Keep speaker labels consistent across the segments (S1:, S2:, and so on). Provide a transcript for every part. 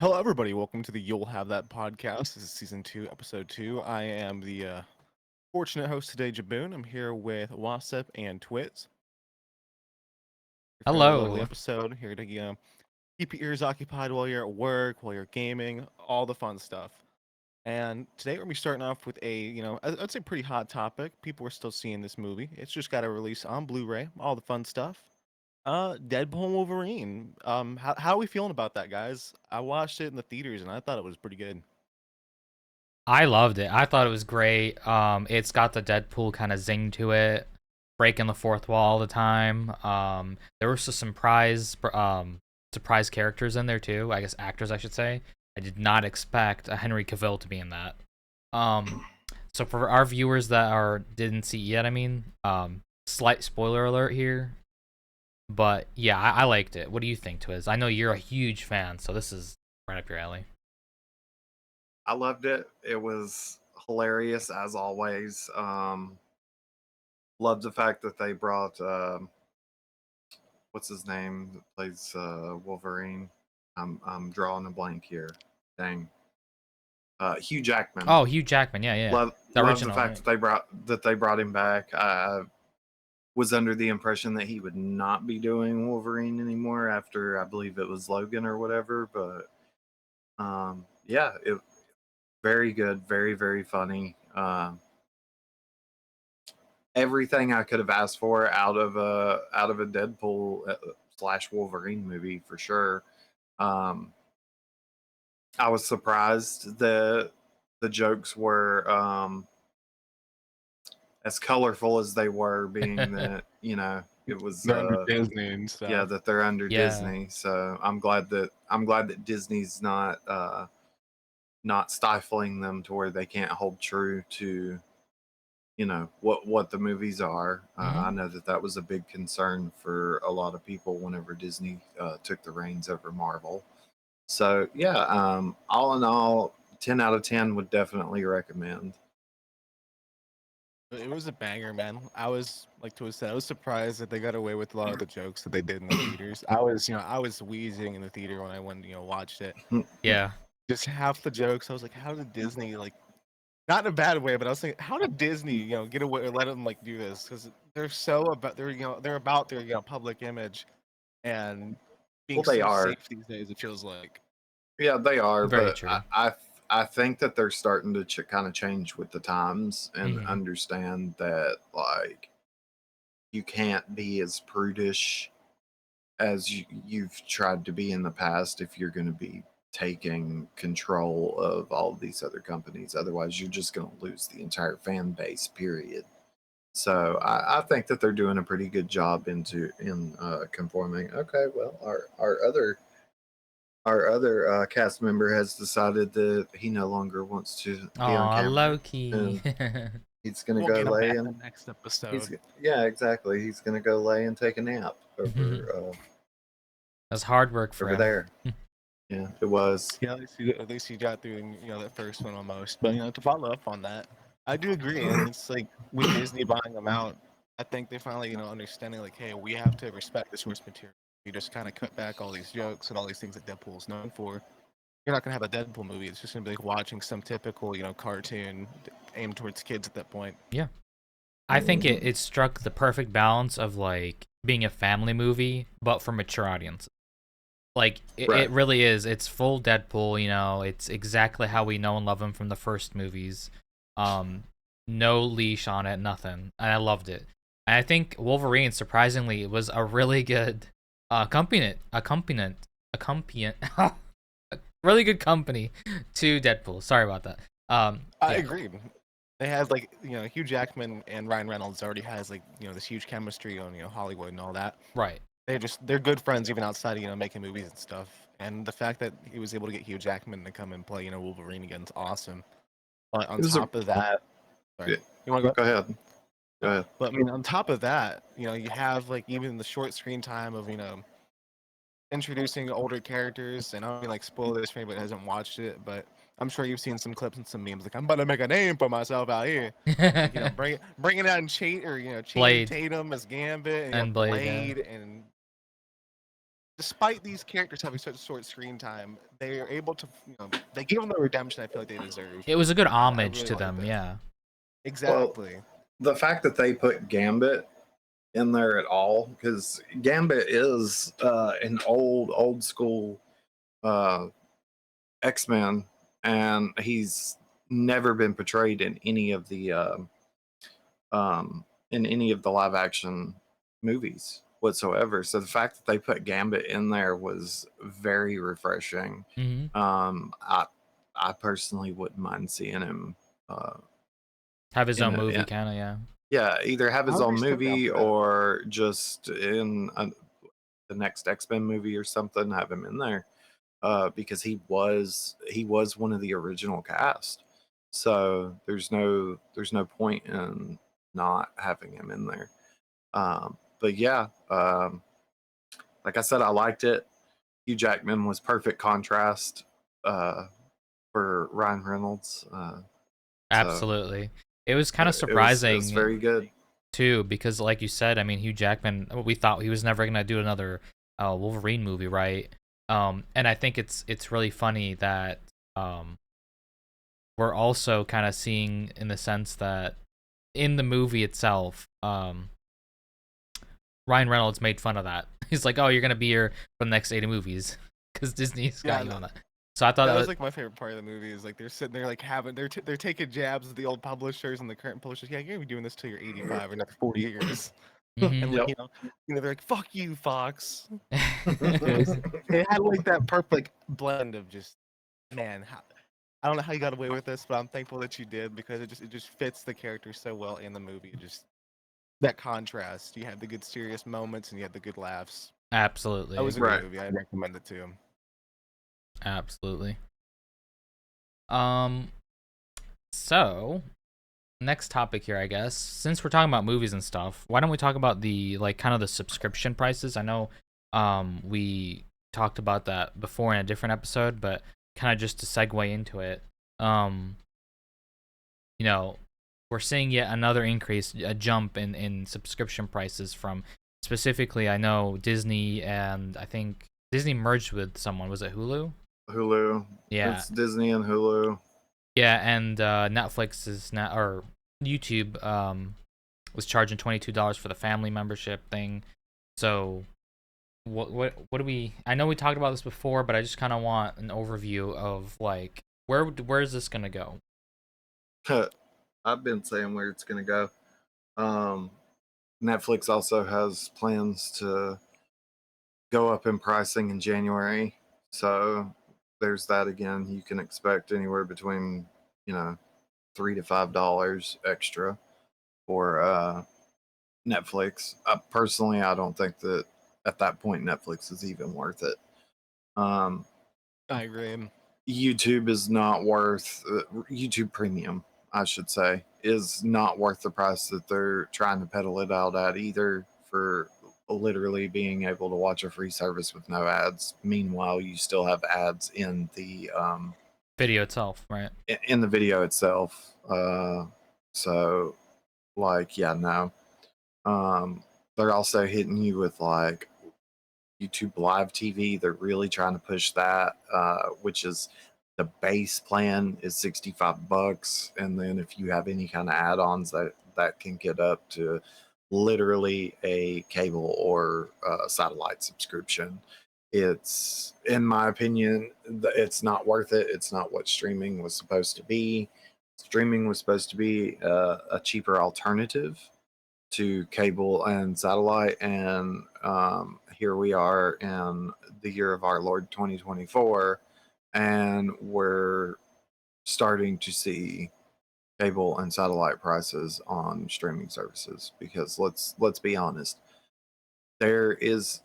S1: Hello, everybody. Welcome to the You'll Have That podcast. This is season 2, episode 2. I am the fortunate host today, Jaboon. I'm here with Wasip and Twiz. For another lovely
S2: Hello.
S1: episode. Here to keep your ears occupied while you're at work, while you're gaming, all the fun stuff. And today we're gonna be starting off with a, I'd say pretty hot topic. People are still seeing this movie. It's just got a release on Blu-ray. All the fun stuff. Deadpool Wolverine. How are we feeling about that, guys? I watched it in the theaters and I thought it was pretty good.
S2: I loved it. I thought it was great. It's got the Deadpool kind of zing to it, breaking the fourth wall all the time. There were some surprise characters in there too. I guess actors, I should say. I did not expect a Henry Cavill to be in that. Um, so for our viewers that didn't see it yet, slight spoiler alert here. But yeah, I liked it. What do you think, Twiz? I know you're a huge fan, so this is right up your alley.
S3: I loved it. It was hilarious as always. Loved the fact that they brought what's his name that plays Wolverine. I'm drawing a blank here. Dang. Hugh Jackman.
S2: Oh, Hugh Jackman. Yeah, yeah.
S3: Love
S2: The
S3: love the
S2: original,
S3: fact
S2: right?
S3: that they brought him back. I was under the impression that he would not be doing Wolverine anymore after I believe it was Logan or whatever, but yeah, it very good, very very funny. Everything I could have asked for out of a Deadpool slash Wolverine movie for sure. Um, I was surprised that the jokes were as colorful as they were, being that it was
S1: They're under Disney and stuff.
S3: yeah, that they're under
S2: Yeah.
S3: Disney. So I'm glad that Disney's not stifling them to where they can't hold true to what the movies are. I know that was a big concern for a lot of people whenever Disney took the reins over Marvel. So yeah, all in all, 10 out of 10 would definitely recommend.
S1: It was a banger, man. I was like Twiz said, I was surprised that they got away with a lot of the jokes that they did in the theaters. I was wheezing in the theater when I went, watched it.
S2: Yeah.
S1: Just half the jokes, I was like, how did Disney not in a bad way, but I was thinking, how did Disney, get away or let them do this? Because they're so about they're about their public image and being
S3: Well, they
S1: so
S3: are.
S1: safe these days. It feels like.
S3: Yeah, they are,
S2: Very
S3: but
S2: true.
S3: I think that they're starting to kind of change with the times and understand that you can't be as prudish as you've tried to be in the past if you're going to be taking control of all of these other companies. Otherwise, you're just going to lose the entire fan base. Period. So I think that they're doing a pretty good job in conforming. Okay, well, our other cast member has decided that he no longer wants to be on camera.
S2: Loki.
S3: He's gonna
S1: We'll
S3: go
S1: get him
S3: lay
S1: back
S3: in.
S1: the next episode.
S3: Yeah, exactly. He's gonna go lay and take a nap over
S2: That's hard work for
S3: over
S2: him.
S3: there. Yeah, it was.
S1: Yeah, at least you got through, that first one almost. But to follow up on that, I do agree, and it's like with Disney buying them out, I think they finally, understanding like, hey, we have to respect the source material. You just kind of cut back all these jokes and all these things that Deadpool is known for. You're not gonna have a Deadpool movie. It's just gonna be like watching some typical, cartoon aimed towards kids at that point.
S2: Yeah. I think it struck the perfect balance of like being a family movie, but for mature audiences. Like it really is. It's full Deadpool, it's exactly how we know and love him from the first movies. No leash on it, nothing. And I loved it. And I think Wolverine, surprisingly, was a really good accompaniment, really good company to Deadpool. Sorry about that.
S1: I agree. They had Hugh Jackman and Ryan Reynolds already has this huge chemistry on Hollywood and all that.
S2: Right.
S1: They're good friends even outside of making movies and stuff. And the fact that he was able to get Hugh Jackman to come and play Wolverine again is awesome. But on top of that, sorry, you want to
S3: go ahead? Go ahead.
S1: But I mean, on top of that, you have even the short screen time of introducing older characters. And I don't mean spoil this for anybody that hasn't watched it, but I'm sure you've seen some clips and some memes I'm about to make a name for myself out here. Bringing out Channing
S2: Blade.
S1: Tatum as Gambit and,
S2: And Blade,
S1: and despite these characters having such short screen time, they are able to, they give them the redemption I feel like they deserve.
S2: It was a good
S1: I
S2: homage
S1: really
S2: to
S1: like
S2: them,
S1: that.
S2: yeah.
S3: Well,
S1: Exactly.
S3: the fact that they put Gambit in there at all, because Gambit is an old school X-Men, and he's never been portrayed in any of the live action movies whatsoever. So the fact that they put Gambit in there was very refreshing.
S2: Hmm.
S3: I personally wouldn't mind seeing him
S2: Have his
S3: in
S2: own
S3: a,
S2: movie,
S3: in,
S2: kind of, yeah.
S3: yeah, either have
S1: I
S3: his
S1: would
S3: own
S1: be so down
S3: movie
S1: for that.
S3: or just in the next X-Men movie or something, have him in there. Because he was one of the original cast, so there's no point in not having him in there. But yeah, like I said, I liked it. Hugh Jackman was perfect contrast for Ryan Reynolds. So
S2: Absolutely. It was kind of
S3: it was
S2: surprising
S3: very good.
S2: too, because like you said, I mean, Hugh Jackman, we thought he was never gonna do another Wolverine movie, right? And I think it's really funny that we're also kind of seeing, in the sense that in the movie itself, Ryan Reynolds made fun of that. He's like, "Oh, you're gonna be here for the next 80 movies because Disney's got
S1: Yeah,
S2: you on that." So I thought
S1: that
S2: that
S1: was
S2: was
S1: like my favorite part of the movie is like they're sitting there like having they're taking jabs at the old publishers and the current publishers. Yeah, you're gonna be doing this till you're 85 or another 40 years.
S2: Mhm.
S1: And like
S3: Yep.
S1: they're like, "Fuck you, Fox." It had like that perfect blend of just, man. I don't know how you got away with this, but I'm thankful that you did because it just fits the character so well in the movie. It just that contrast. You had the good serious moments and you had the good laughs. That
S2: Absolutely.
S1: was a good
S3: Right.
S1: movie. I recommend it too.
S2: Absolutely. Um so next topic here, I guess. Since we're talking about movies and stuff, why don't we talk about the like kind of the subscription prices? I know we talked about that before in a different episode, but kind of just to segue into it. Um you know, we're seeing yet another increase, a jump in subscription prices from, specifically, I know Disney, and I think Disney merged with someone. Was it Hulu?
S3: Hulu.
S2: Yeah.
S3: It's Disney and Hulu.
S2: Yeah, and Netflix is now, or YouTube was charging $22 for the family membership thing. So what do we, I know we talked about this before, but I just kind of want an overview of like where is this going to go?
S3: I've been saying where it's going to go. Netflix also has plans to go up in pricing in January. So there's that again. You can expect anywhere between, $3 to $5 extra for Netflix. Personally, I don't think that at that point Netflix is even worth it. Um,
S1: I agree.
S3: YouTube is not worth YouTube Premium, I should say, is not worth the price that they're trying to peddle it out at either, for literally being able to watch a free service with no ads. Meanwhile, you still have ads in the
S2: Video itself, right?
S3: in the video itself. So like, yeah, no. They're also hitting you with like YouTube Live TV. They're really trying to push that, which is the base plan is $65, and then if you have any kind of add-ons, that can get up to literally a cable or satellite subscription. It's, in my opinion, it's not worth it. It's not what streaming was supposed to be. Streaming was supposed to be a cheaper alternative to cable and satellite, and here we are in the year of our Lord 2024, and we're starting to see cable and satellite prices on streaming services, because let's be honest, there is,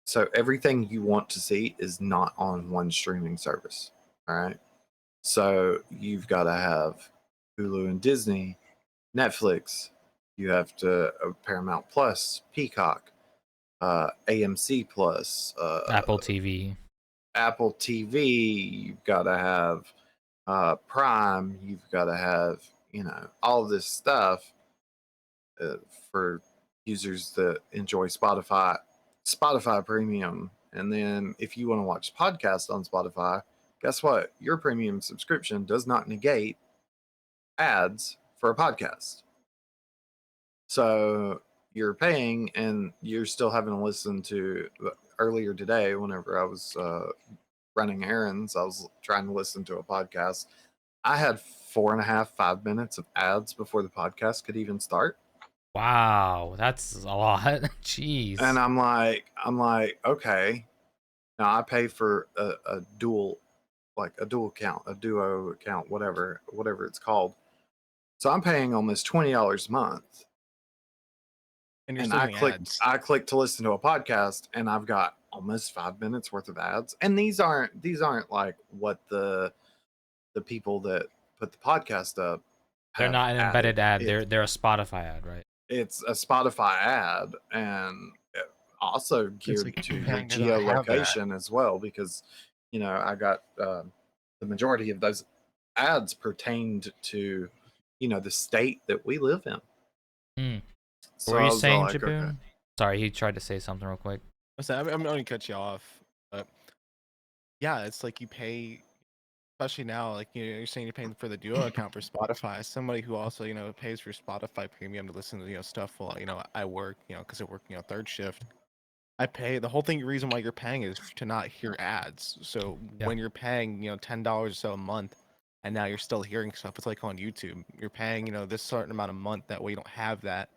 S3: so everything you want to see is not on one streaming service. All right, so you've got to have Hulu and Disney, Netflix, you have to Paramount Plus, Peacock, AMC Plus,
S2: Apple TV.
S3: Apple TV. You've got to have Prime. You've got to have, all of this stuff for users that enjoy Spotify. Spotify Premium And then if you want to watch podcasts on Spotify, guess what? Your premium subscription does not negate ads for a podcast. So you're paying and you're still having to listen to. Earlier today, whenever I was running errands, I was trying to listen to a podcast. I had 4.5, 5 minutes of ads before the podcast could even start.
S2: Wow, that's a lot. Jeez.
S3: And I'm like, okay. Now I pay for a dual, like a dual account, a duo account, whatever it's called. So I'm paying almost $20 a month.
S1: And you're
S3: And
S1: still
S3: I
S1: getting ads.
S3: click to listen to a podcast, and I've got almost 5 minutes worth of ads. And these aren't like what the people that put the podcast up.
S2: They're not an embedded ad. They're a Spotify ad, right?
S3: It's a Spotify ad, and also geared
S1: like
S3: to your
S1: paying to not have that.
S3: geolocation as well, because I got the majority of those ads pertained to the state that we live in. So
S2: What were
S3: I
S2: you
S3: was
S2: saying,
S3: like,
S2: Jaboon?
S3: okay.
S2: Sorry, he tried to say something real quick.
S1: I'm going to cut you off, but yeah, it's like you pay, especially now, like you're saying you're paying for the duo account for Spotify. As somebody who also pays for Spotify Premium to listen to stuff while I work, because I work third shift. I pay the whole thing. The reason why you're paying is to not hear ads. So when you're paying $10 or so a month, and now you're still hearing stuff, it's like on YouTube. You're paying this certain amount a month. That way you don't have that.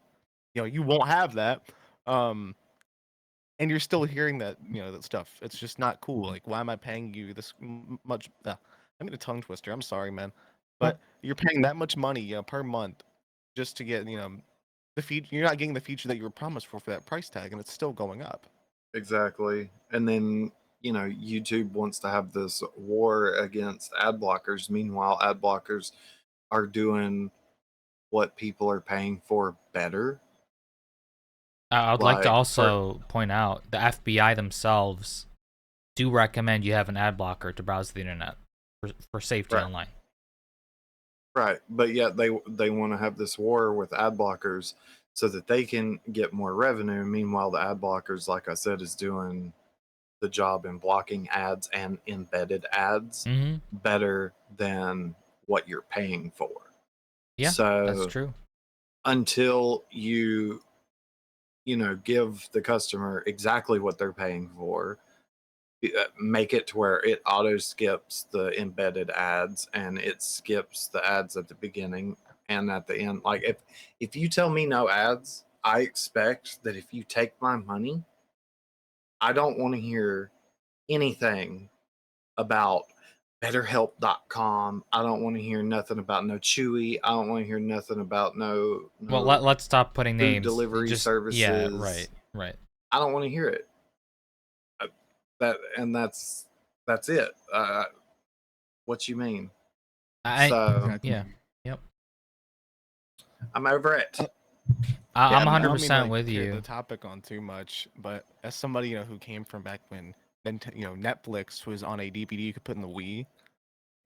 S1: You won't have that. And you're still hearing that that stuff. It's just not cool. Like, why am I paying you this much? I'm gonna tongue twister. I'm sorry, man, but you're paying that much money per month just to get the feature. You're not getting the feature that you were promised for that price tag, and it's still going up.
S3: Exactly. And then YouTube wants to have this war against ad blockers. Meanwhile, ad blockers are doing what people are paying for better.
S2: I would like to also point out the FBI themselves do recommend you have an ad blocker to browse the internet for safety online.
S3: Right, but yet they want to have this war with ad blockers so that they can get more revenue. Meanwhile, the ad blockers, like I said, is doing the job in blocking ads and embedded ads better than what you're paying for.
S2: Yeah,
S3: so
S2: that's true.
S3: Until you give the customer exactly what they're paying for, make it to where it auto skips the embedded ads and it skips the ads at the beginning and at the end. Like if you tell me no ads, I expect that if you take my money, I don't want to hear anything about betterhelp.com. I don't want to hear nothing about no Chewy. I don't want to hear nothing about no
S2: well, let's stop putting
S3: food
S2: names.
S3: delivery services.
S2: Yeah, right.
S3: I don't want to hear it. That's it. What you mean?
S2: Yeah. Yep.
S3: I'm over it.
S2: I'm 100% with you.
S1: The topic on too much, but as somebody who came from back when Netflix was on a DVD you could put in the Wii,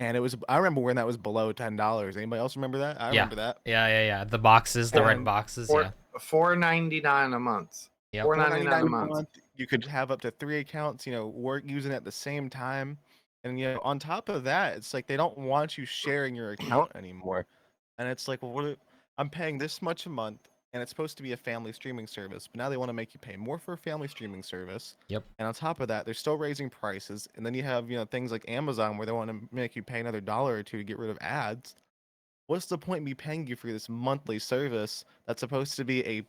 S1: and it was, I remember when that was below $10. Anybody else remember that? I remember that.
S2: Yeah. The boxes, the red boxes.
S3: $4.99 a month.
S2: Yeah,
S3: $4.99 a month.
S1: You could have up to 3 accounts. Work using it at the same time, and on top of that, it's like they don't want you sharing your account anymore, and it's like, well, I'm paying this much a month, and it's supposed to be a family streaming service, but now they want to make you pay more for a family streaming service.
S2: Yep.
S1: And on top of that, they're still raising prices, and then you have things like Amazon where they want to make you pay another $1 or $2 to get rid of ads. What's the point in me paying you for this monthly service that's supposed to be a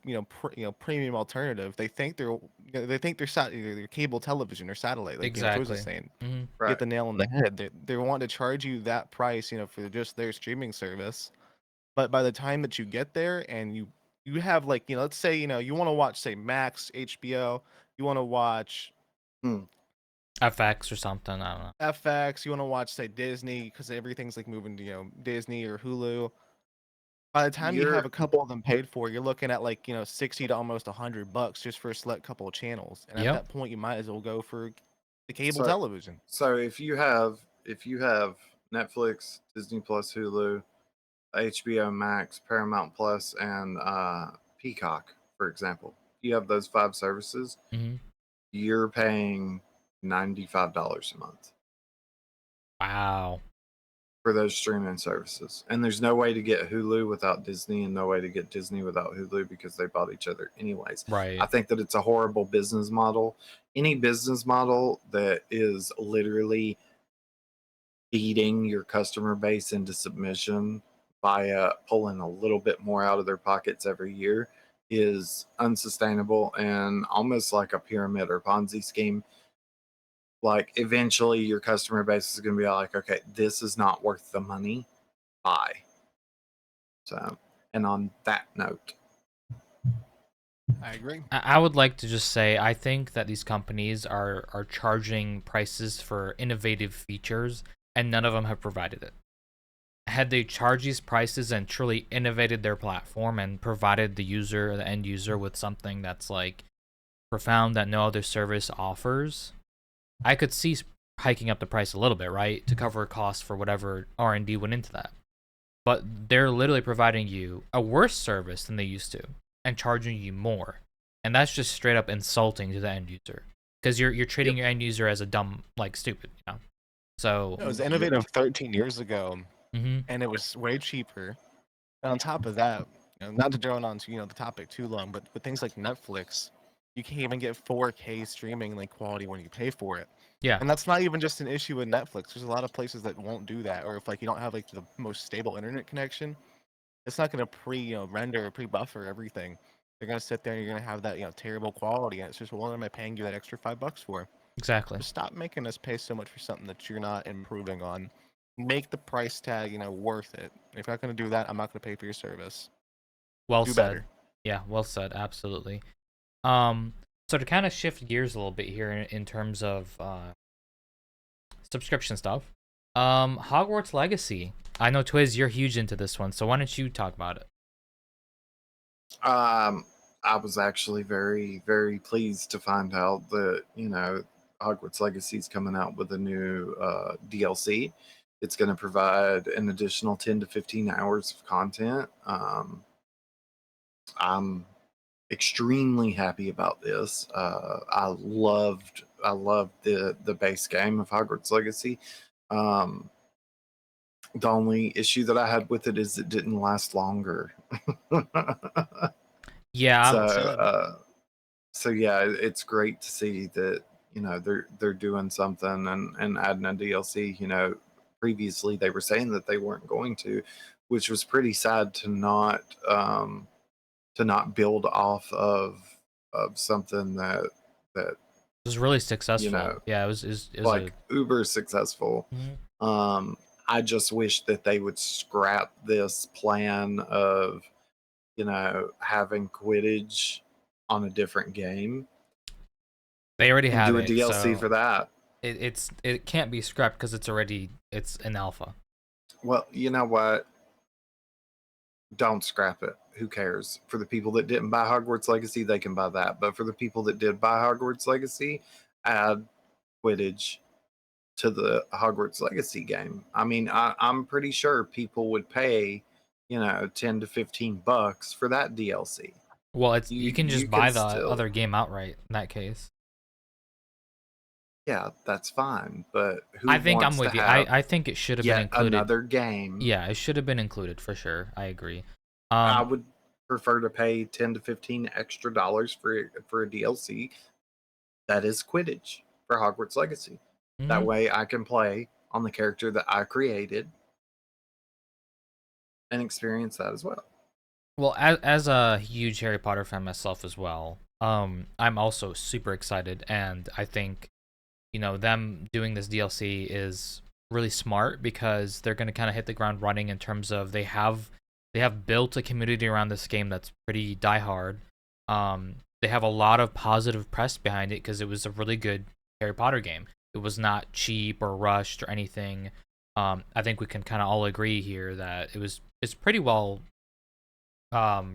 S1: premium alternative? They think they're either cable television or satellite, like George was saying.
S3: Right.
S1: Get the nail on the head. They want to charge you that price, for just their streaming service. But by the time that you get there and you have like let's say you want to watch, say, Max, HBO, you want to watch
S2: FX or something, I don't know.
S1: FX, you want to watch, say, Disney, because everything's like moving to Disney or Hulu. By the time you have a couple of them paid for, you're looking at like 60 to almost $100 just for a select couple of channels, and at that point you might as well go for the cable television.
S3: So if you have Netflix, Disney Plus, Hulu, HBO Max, Paramount Plus, and Peacock, for example, you have those 5 services. You're paying $95 a month
S2: Wow.
S3: for those streaming services. And there's no way to get Hulu without Disney, and no way to get Disney without Hulu because they bought each other anyways.
S2: Right.
S3: I think that it's a horrible business model. Any business model that is literally beating your customer base into submission by pulling a little bit more out of their pockets every year is unsustainable and almost like a pyramid or Ponzi scheme. Like, eventually your customer base is going to be like, okay, this is not worth the money. Bye. So, and on that note,
S1: I agree.
S2: I would like to just say I think that these companies are charging prices for innovative features, and none of them have provided it. Had they charged these prices and truly innovated their platform and provided the end user with something that's like profound that no other service offers, I could see hiking up the price a little bit, right, to cover costs for whatever R&D went into that. But they're literally providing you a worse service than they used to and charging you more, and that's just straight up insulting to the end user because you're treating your end user as a dumb, like, stupid, you know. So
S1: It was innovative 13 years ago,
S2: mhm.
S1: and it was way cheaper. And on top of that, not to drone on to the topic too long, but with things like Netflix, you can't even get 4K streaming like quality when you pay for it.
S2: Yeah,
S1: And that's not even just an issue with Netflix. There's a lot of places that won't do that, or if like you don't have like the most stable internet connection, it's not going to render or pre-buffer everything. They're going to sit there and you're going to have that terrible quality, and it's just, well, what am I paying you that extra $5 for?
S2: exactly.
S1: Just stop making us pay so much for something that you're not improving on. Make the price tag worth it. If you're not going to do that, I'm not going to pay for your service.
S2: Well
S1: Do
S2: said.
S1: better.
S2: Yeah, well said. Absolutely. So to kind of shift gears a little bit here in terms of subscription stuff, Hogwarts Legacy. I know Twiz, you're huge into this one, so why don't you talk about it?
S3: I was actually very, very pleased to find out that, Hogwarts Legacy is coming out with a new DLC. It's going to provide an additional 10 to 15 hours of content. I'm extremely happy about this. I loved the base game of Hogwarts Legacy. The only issue that I had with it is it didn't last longer.
S2: Yeah,
S3: so,
S1: sad.
S3: so yeah, it's great to see that they're doing something and adding a DLC. Previously they were saying that they weren't going to, which was pretty sad to not build off of something that
S2: it was really successful.
S3: know
S2: Yeah, it was
S3: like uber successful.
S2: Mhm.
S3: I just wish that they would scrap this plan of having Quidditch on a different game
S2: They already
S3: and
S2: have
S3: do a
S2: it,
S3: DLC
S2: so
S3: for that.
S2: it can't be scrapped because it's an alpha.
S3: Well, you know what? Don't scrap it. Who cares? For the people that didn't buy Hogwarts Legacy, they can buy that. But for the people that did buy Hogwarts Legacy, add Quidditch to the Hogwarts Legacy game. I mean, I'm pretty sure people would pay, 10 to $15 for that DLC.
S2: Well, you can
S3: You
S2: just buy
S3: can
S2: the
S3: still,
S2: other game outright in that case.
S3: yeah, that's fine. But who
S2: I think I'm
S3: wants to
S2: with you.
S3: have
S2: I think it should have been
S3: yet
S2: included.
S3: another game?
S2: Yeah, it should have been included for sure. I agree.
S3: I would prefer to pay 10 to 15 extra dollars for a DLC that is Quidditch for Hogwarts Legacy. That
S2: mhm.
S3: way I can play on the character that I created and experience that as well.
S2: Well, as a huge Harry Potter fan myself as well, I'm also super excited, and I think them doing this DLC is really smart because they're going to kind of hit the ground running in terms of they have built a community around this game that's pretty diehard. They have a lot of positive press behind it because it was a really good Harry Potter game. It was not cheap or rushed or anything. I think we can kind of all agree here that it's pretty well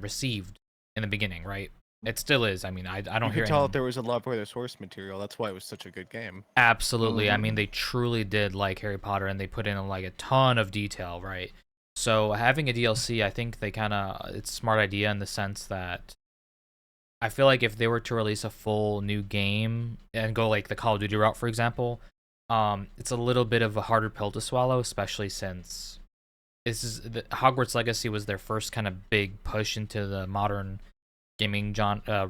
S2: received in the beginning, right? It still is. I mean, I don't
S1: You
S2: hear
S1: could tell
S2: any.
S1: that there was a love for the source material. That's why it was such a good game.
S2: Absolutely. I mean,
S3: Mhm.
S2: they truly did like Harry Potter, and they put in like a ton of detail, right? So having a DLC, I think it's a smart idea in the sense that I feel like if they were to release a full new game and go like the Call of Duty route, for example, it's a little bit of a harder pill to swallow, especially since Hogwarts Legacy was their first kind of big push into the modern gaming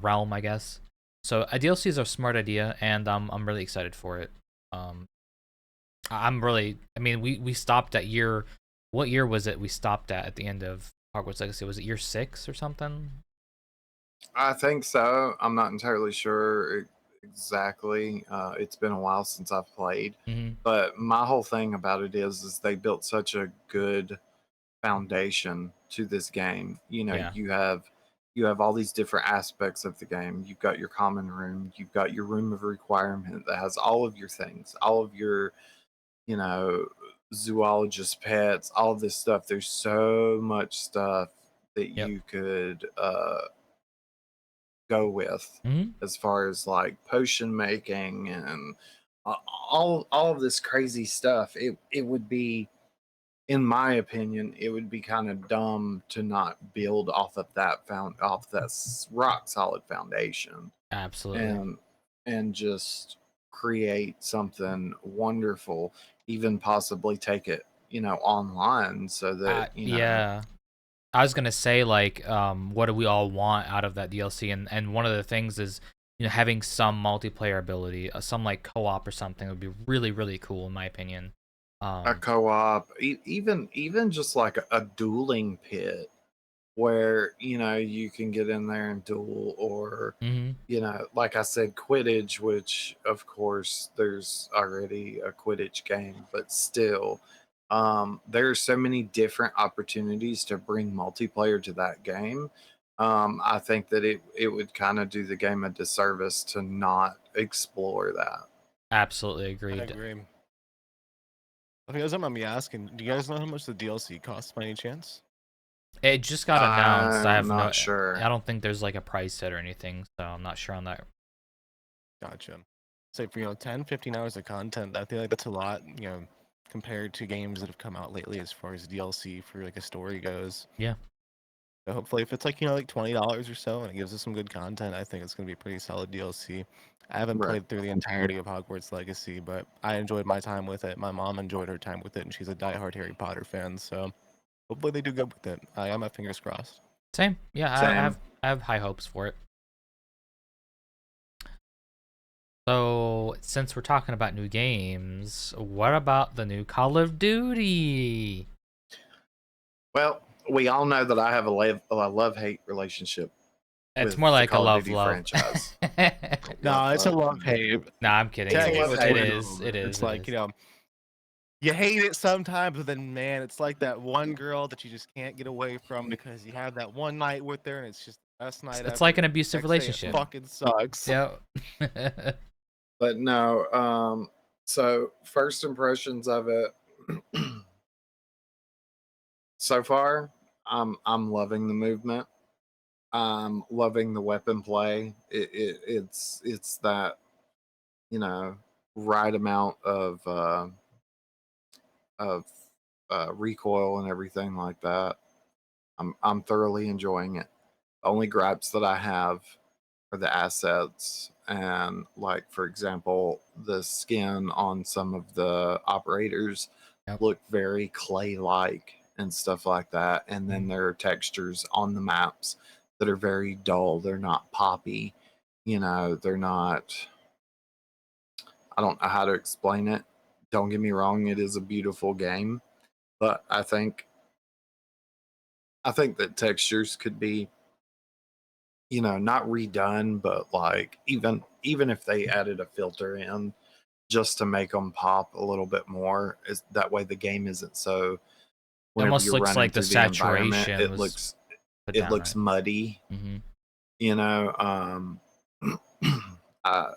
S2: realm, I guess. So a DLC is a smart idea, and I'm really excited for it. I'm really, I mean, we stopped at year. What year was it? We stopped at the end of Hogwarts Legacy. Was it year 6 or something?
S3: I think so. I'm not entirely sure exactly. It's been a while since I've played,
S2: Mm-hmm.
S3: but my whole thing about it is they built such a good foundation to this game. You know,
S2: Yeah.
S3: you have all these different aspects of the game. You've got your common room, you've got your room of requirement that has all of your things, all of your, you know, zoologist pets, all of this stuff. There's so much stuff that
S2: Yep.
S3: you could go with
S2: Mm-hmm.
S3: as far as like potion making and all of this crazy stuff. It would be, in my opinion, it would be kind of dumb to not build off of that rock solid foundation
S2: Absolutely.
S3: and just create something wonderful, even possibly take it, you know, online so that, you know.
S2: Yeah. I was gonna say like, what do we all want out of that DLC? And one of the things is, having some multiplayer ability, some like co-op or something would be really really cool in my opinion.
S3: A co-op, even just like a dueling pit where, you know, you can get in there and duel, or,
S2: Mhm.
S3: you know, like I said, Quidditch, which of course there's already a Quidditch game, but still, there are so many different opportunities to bring multiplayer to that game. I think that it would kind of do the game a disservice to not explore that.
S2: Absolutely
S1: I
S2: agreed.
S1: agree. If you guys don't mind me asking, do you guys know how much the DLC costs by any chance?
S2: It just got announced.
S3: I'm not sure.
S2: I don't think there's like a price set or anything, so I'm not sure on that.
S1: Gotcha. Say for 10, 15 hours of content, I feel like that's a lot, compared to games that have come out lately as far as DLC for like a story goes.
S2: Yeah.
S1: So hopefully if it's like, like $20 or so and it gives us some good content, I think it's gonna be a pretty solid DLC. I haven't
S3: Right.
S1: played through the entirety of Hogwarts Legacy, but I enjoyed my time with it. My mom enjoyed her time with it, and she's a diehard Harry Potter fan, so hopefully they do good with it. I got my fingers crossed.
S2: Same. Yeah,
S3: Same.
S2: I have high hopes for it. So, since we're talking about new games, what about the new Call of Duty?
S3: Well, we all know that I have a love-hate relationship
S2: It's
S3: with
S2: more
S3: the
S2: like a
S3: Call of Duty
S2: love.
S3: franchise.
S1: No, it's a love hate.
S2: No, I'm kidding.
S3: It's a
S2: It is.
S3: love-hate.
S2: It is. It is.
S1: It's
S2: It
S1: like,
S2: is.
S1: you hate it sometimes, but then man, it's like that one girl that you just can't get away from because you have that one night with her and it's just the best night
S2: It's
S1: ever.
S2: like an abusive
S1: Next day, it
S2: relationship.
S1: fucking sucks.
S2: Yeah.
S3: But no, so first impressions of it so far, I'm loving the movement. I'm loving the weapon play. It's that, you know, right amount of recoil and everything like that. I'm thoroughly enjoying it. The only gripes that I have are the assets, and like for example, the skin on some of the operators
S2: Yep.
S3: look very clay-like and stuff like that. And then there are textures on the maps that are very dull. They're not poppy. You know, they're not. I don't know how to explain it. Don't get me wrong, it is a beautiful game, but I think that textures could be, you know, not redone, but like even if they added a filter in just to make them pop a little bit more, is that way the game isn't so,
S2: It
S3: whenever
S2: almost
S3: you're
S2: looks
S3: running
S2: like the
S3: through the environment,
S2: saturation was put
S3: it
S2: down
S3: looks
S2: right.
S3: muddy,
S2: Mm-hmm.
S3: you know. uh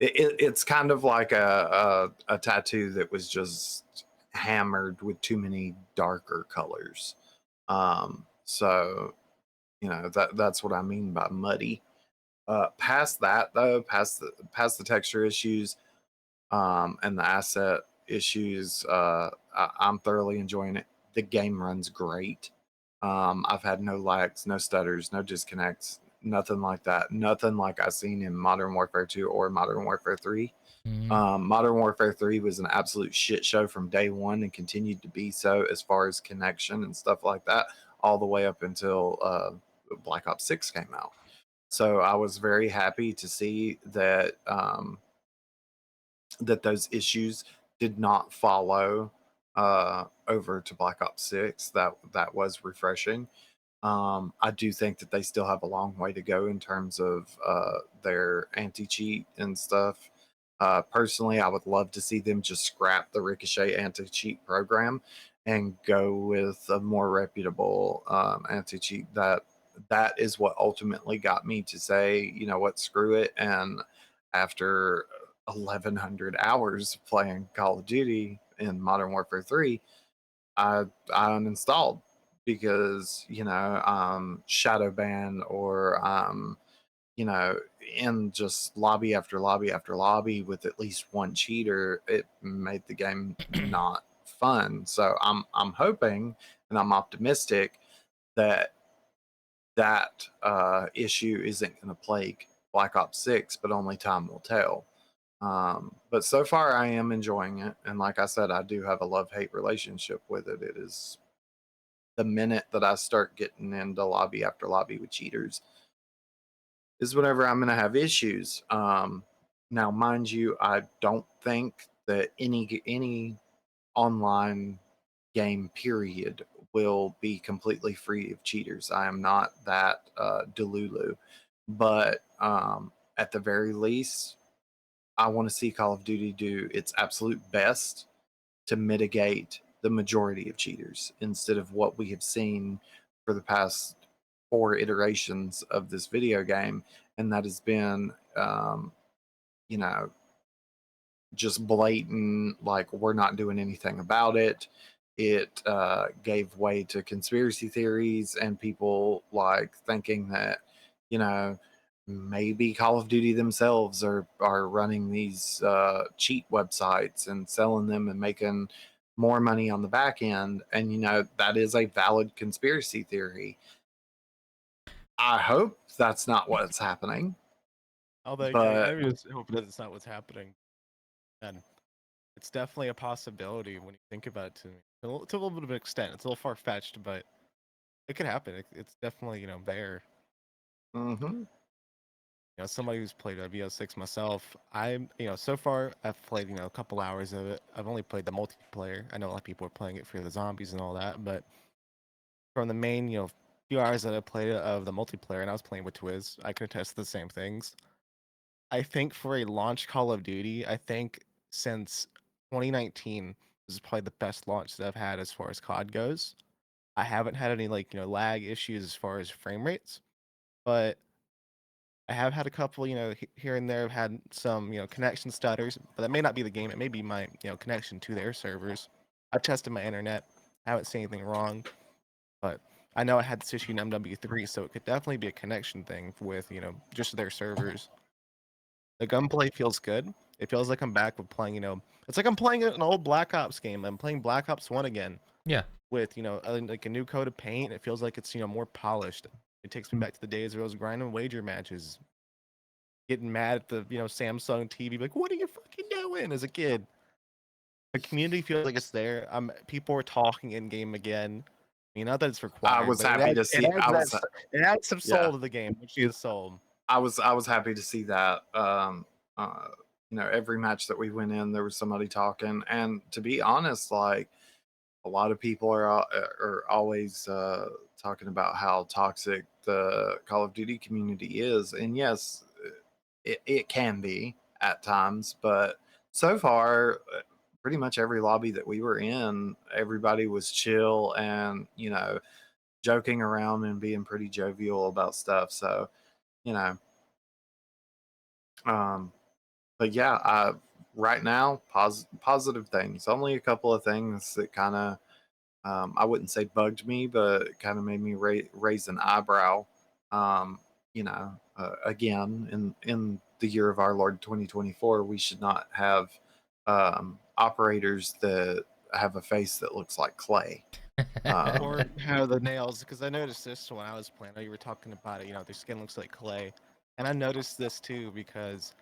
S3: it's kind of like a tattoo that was just hammered with too many darker colors. So you know, that's what I mean by muddy. Past that though, past the texture issues, and the asset issues, I'm thoroughly enjoying it. The game runs great. I've had no lags, no stutters, no disconnects, nothing like that. Nothing like I seen in Modern Warfare 2 or Modern Warfare 3. Modern Warfare 3 was an absolute shit show from day one and continued to be so as far as connection and stuff like that, all the way up until Black Ops 6 came out. So I was very happy to see that that those issues did not follow over to Black Ops 6. That was refreshing. I do think that they still have a long way to go in terms of their anti-cheat and stuff. Personally, I would love to see them just scrap the Ricochet anti-cheat program and go with a more reputable anti-cheat. That is what ultimately got me to say, you know what, screw it. And after 1,100 hours playing Call of Duty in Modern Warfare 3, I uninstalled because, you know, shadow ban or you know, in just lobby after lobby after lobby with at least one cheater, it made the game not fun. So I'm hoping and I'm optimistic that that issue isn't going to plague Black Ops 6, but only time will tell. But so far, I am enjoying it, and like I said, I do have a love-hate relationship with it. It is the minute that I start getting into lobby after lobby with cheaters is whenever I'm going to have issues. Now, mind you, I don't think that any online game period will be completely free of cheaters. I am not that delulu, but at the very least, I want to see Call of Duty do its absolute best to mitigate the majority of cheaters instead of what we have seen for the past 4 iterations of this video game, and that has been, you know, just blatant, like, we're not doing anything about it. It gave way to conspiracy theories and people like thinking that, you know, maybe Call of Duty themselves are running these cheat websites and selling them and making more money on the back end. And, you know, that is a valid conspiracy theory. I hope that's not what's happening.
S1: Although
S3: But
S1: I just hope that's not what's happening. And it's definitely a possibility when you think about it. To a little bit of an extent. It's a little far fetched, but it could happen. It's definitely, you know, there.
S3: mhm.
S1: You know, somebody who's played BO6 myself, you know, so far I've played, you know, a couple hours of it. I've only played the multiplayer. I know a lot of people are playing it for the zombies and all that, but from the main, you know, few hours that I played of the multiplayer, and I was playing with Twiz, I can attest to the same things. I think for a launch Call of Duty, I think since 2019, this is probably the best launch that I've had as far as COD goes. I haven't had any, like, you know, lag issues as far as frame rates, but I have had a couple, you know, here and there. I've had some, you know, connection stutters, but that may not be the game. It may be my, you know, connection to their servers. I've tested my internet. I haven't seen anything wrong, but I know I had this issue in MW3, so it could definitely be a connection thing with, you know, just their servers. The gunplay feels good. It feels like I'm back with playing, you know, it's like I'm playing an old Black Ops game. I'm playing Black Ops 1 again.
S2: Yeah.
S1: With, you know, like a new coat of paint. It feels like it's, you know, more polished. It takes me back to the days where I was grinding wager matches, getting mad at the, you know, Samsung TV, like, what are you fucking doing as a kid? The community feels like it's there. People are talking in game again. I mean, not that it's required.
S3: I was
S1: but
S3: happy to see.
S1: it adds some soul
S3: Yeah.
S1: to the game, which is soul.
S3: I was happy to see that. You know, every match that we went in, there was somebody talking, and to be honest, like a lot of people are always talking about how toxic the Call of Duty community is, and yes, it can be at times, but so far, pretty much every lobby that we were in, everybody was chill and, you know, joking around and being pretty jovial about stuff. So, you know, but yeah, right now, positive things. Only a couple of things that kind of, I wouldn't say bugged me, but kind of made me raise an eyebrow. You know, again, in the year of our Lord 2024, we should not have operators that have a face that looks like clay.
S1: Or how the nails, because I noticed this when I was playing. I know you were talking about it. Their skin looks like clay, and I noticed this too because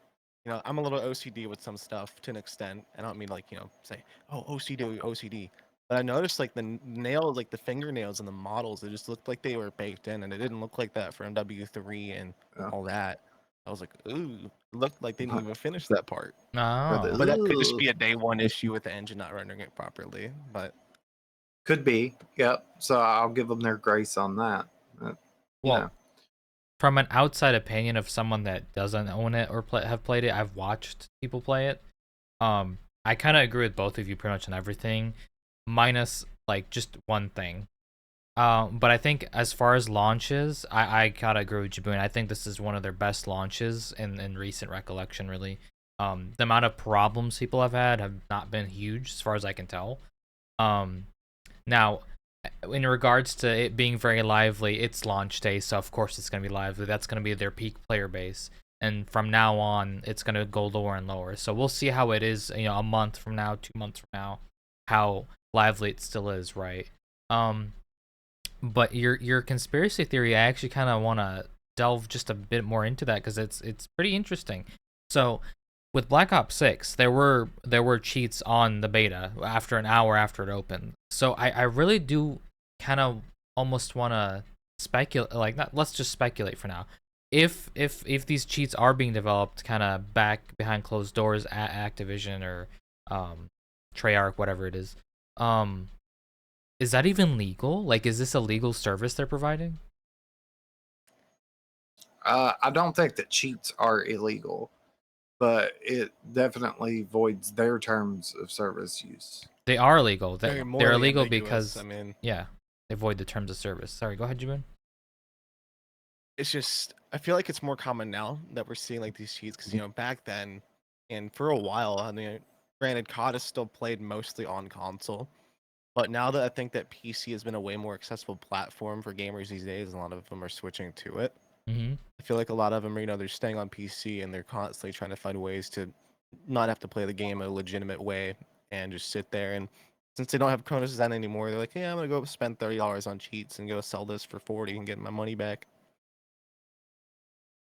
S1: I'm a little OCD with some stuff to an extent. I don't mean like say OCD OCD, but I noticed like the nail, like the fingernails and the models, it just looked like they were baked in, and it didn't look like that for MW3 and
S3: Yeah.
S1: all that. I was like, ooh, it looked like they didn't even finish that part.
S2: Oh.
S1: But that could just be a day one issue with the engine not rendering it properly. But
S3: Could be. Yep. So I'll give them their grace on that. You
S2: Well,
S3: know.
S2: from an outside opinion of someone that doesn't own it or have played it, I've watched people play it. I kind of agree with both of you pretty much on everything, minus like just one thing. But I think as far as launches, I gotta agree with Jaboon. I think this is one of their best launches in recent recollection, really. The amount of problems people have had have not been huge, as far as I can tell. Now, in regards to it being very lively, it's launch day, so of course it's going to be lively. That's going to be their peak player base. And from now on, it's going to go lower and lower. So we'll see how it is, a month from now, 2 months from now, how lively it still is, right? But your conspiracy theory, I actually kind of want to delve just a bit more into that because it's pretty interesting. So with Black Ops 6, there were cheats on the beta after an hour after it opened. So I really do kind of almost want to speculate, like, not, let's just speculate for now. If these cheats are being developed kind of back behind closed doors at Activision or Treyarch, whatever it is that even legal? Like, is this a legal service they're providing?
S3: I don't think that cheats are illegal, but it definitely voids their terms of service use.
S2: They are illegal.
S1: very
S2: They're
S1: morally
S2: illegal
S1: ambiguous.
S2: because,
S1: I mean,
S2: yeah, they void the terms of service. Sorry, go ahead, Jibin.
S1: it's just I feel like it's more common now that we're seeing like these cheats because back then and for a while, I mean, granted, COD is still played mostly on console, but now that I think that PC has been a way more accessible platform for gamers these days, a lot of them are switching to it.
S2: Mm-hmm.
S1: I feel like a lot of them, they're staying on PC and they're constantly trying to find ways to not have to play the game a legitimate way and just sit there. And since they don't have Cronus Zen anymore, they're like, yeah, I'm gonna go spend $30 on cheats and go sell this for 40 and get my money back.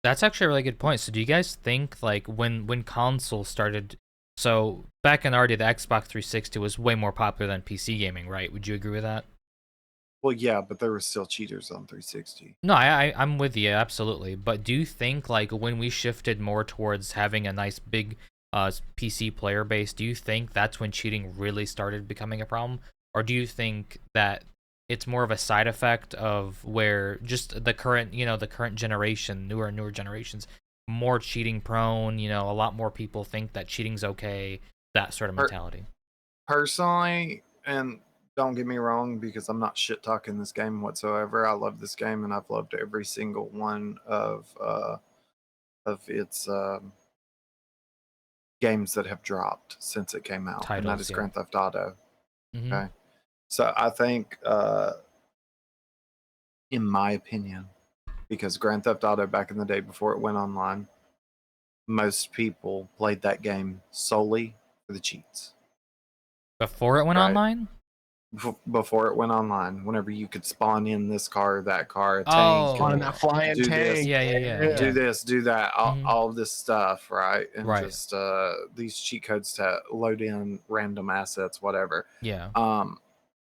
S2: That's actually a really good point. So do you guys think, like, when consoles started, so back in already the Xbox 360 was way more popular than PC gaming, right? Would you agree with that?
S3: Well, yeah, but there were still cheaters on 360.
S2: No, I'm with you, absolutely. But do you think, like, when we shifted more towards having a nice big PC player base, do you think that's when cheating really started becoming a problem? Or do you think that it's more of a side effect of where just the current, the current generation, newer generations, more cheating prone, a lot more people think that cheating's okay, that sort of mentality?
S3: Personally, and don't get me wrong, because I'm not shit talking this game whatsoever. I love this game, and I've loved every single one of its games that have dropped since it came out, and that
S2: Titles,
S3: is
S2: yeah.
S3: Grand Theft Auto.
S2: Mm-hmm.
S3: Okay, so I think, in my opinion, because Grand Theft Auto back in the day before it went online, most people played that game solely for the cheats.
S2: Before it went
S3: Right.
S2: online?
S3: Before it went online, whenever you could spawn in this car, that car, a
S2: Oh.
S3: tank,
S1: On
S3: and
S1: that flying
S3: do this,
S1: tank.
S2: Yeah.
S3: do this, do that,
S2: Mhm.
S3: all of this stuff, right? And
S2: Right.
S3: just these cheat codes to load in random assets, whatever.
S2: Yeah.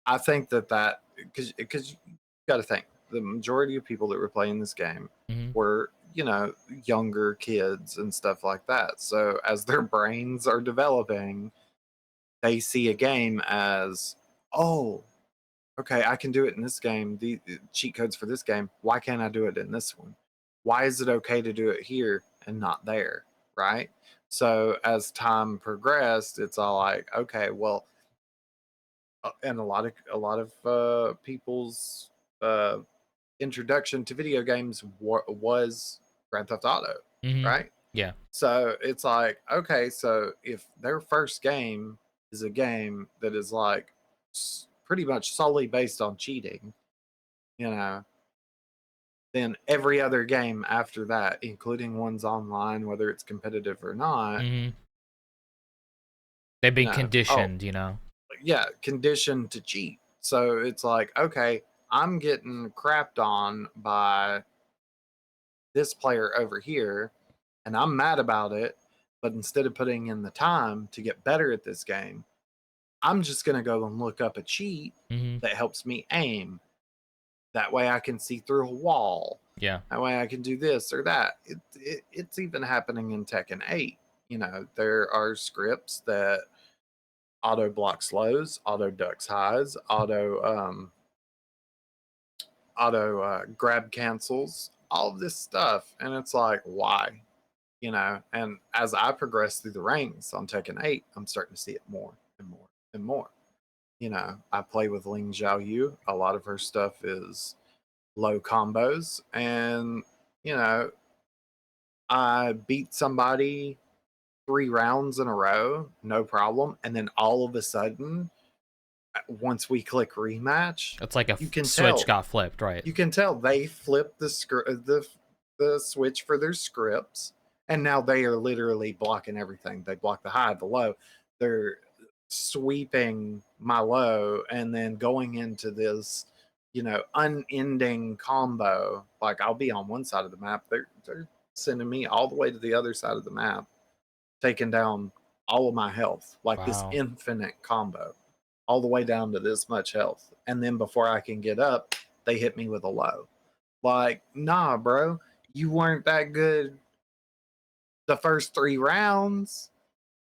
S3: I think that because you got to think the majority of people that were playing this game
S2: Mm-hmm.
S3: were younger kids and stuff like that. So as their brains are developing, they see a game as, oh, okay, I can do it in this game. The cheat codes for this game. Why can't I do it in this one? Why is it okay to do it here and not there? Right. So as time progressed, it's all like, okay, well, and a lot of people's uh, introduction to video games was Grand Theft Auto,
S2: Mm-hmm.
S3: right?
S2: Yeah.
S3: So it's like, okay, so if their first game is a game that is like pretty much solely based on cheating, you know, then every other game after that, including ones online, whether it's competitive or not,
S2: Mm-hmm. They've been
S3: oh,
S2: conditioned,
S3: yeah, conditioned to cheat. So it's like, okay, I'm getting crapped on by this player over here, and I'm mad about it. But instead of putting in the time to get better at this game, I'm just going to go and look up a cheat
S2: Mm-hmm.
S3: that helps me aim. That way I can see through a wall.
S2: Yeah.
S3: That way I can do this or that. It's even happening in Tekken 8. You know, there are scripts that auto block slows, auto ducks highs, auto grab cancels, all of this stuff. And it's like, why? You know, and as I progress through the ranks on Tekken 8, I'm starting to see it more and more and more. You know, I play with Ling Xiaoyu. A lot of her stuff is low combos. And, you know, I beat somebody 3 rounds in a row, no problem. And then all of a sudden, once we click rematch,
S2: It's like a
S3: you can
S2: switch
S3: tell.
S2: got flipped, right?
S3: You can tell they flipped the switch for their scripts, and now they are literally blocking everything. They block the high, the low. They're sweeping my low, and then going into this, you know, unending combo. Like I'll be on one side of the map, they're sending me all the way to the other side of the map, taking down all of my health, like this
S2: Wow.
S3: infinite combo, all the way down to this much health. And then before I can get up, they hit me with a low. Like, nah, bro, you weren't that good the first 3 rounds.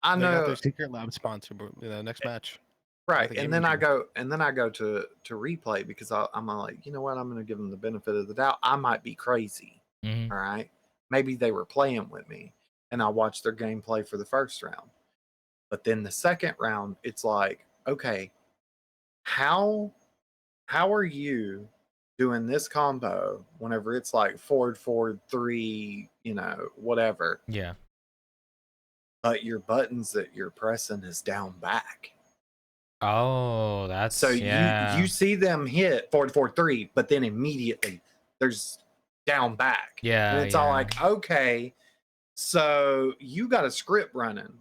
S3: I
S1: They got
S3: know,
S1: their secret lab sponsor, next match.
S3: right?
S1: The
S3: And
S1: gaming
S3: then I
S1: gym.
S3: go to replay because I'm like, you know what? I'm going to give them the benefit of the doubt. I might be crazy.
S2: Mm-hmm.
S3: All right, maybe they were playing with me, and I watched their gameplay for the first round. But then the second round, it's like, okay, how are you doing this combo whenever it's like forward 3, you know, whatever,
S2: Yeah.
S3: but your buttons that you're pressing is down back.
S2: Oh,
S3: So
S2: that's
S3: you see them hit forward 3, but then immediately there's down back. And
S2: Yeah,
S3: it's all
S2: yeah.
S3: like, okay, so you got a script running.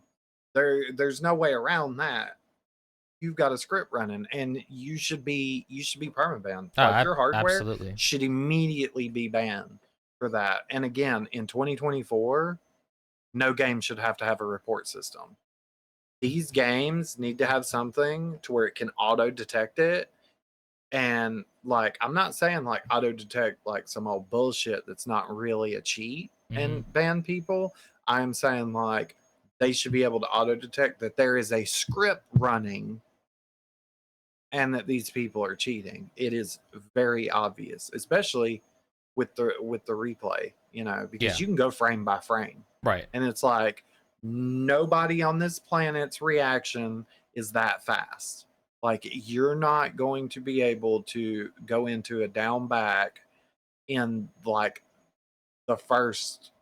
S3: There's no way around that. You've got a script running, and you should be permabanned.
S2: Oh,
S3: Like your hardware
S2: absolutely.
S3: should immediately be banned for that. And again, in 2024, no game should have to have a report system. These games need to have something to where it can auto detect it. And like, I'm not saying like auto detect like some old bullshit that's not really a cheat
S2: Mm-hmm.
S3: and ban people. I'm saying like they should be able to auto detect that there is a script running and that these people are cheating. It is very obvious, especially with the replay, you know, because
S2: Yeah.
S3: you can go frame by frame.
S2: Right.
S3: And it's like nobody on this planet's reaction is that fast. Like you're not going to be able to go into a down back in like the first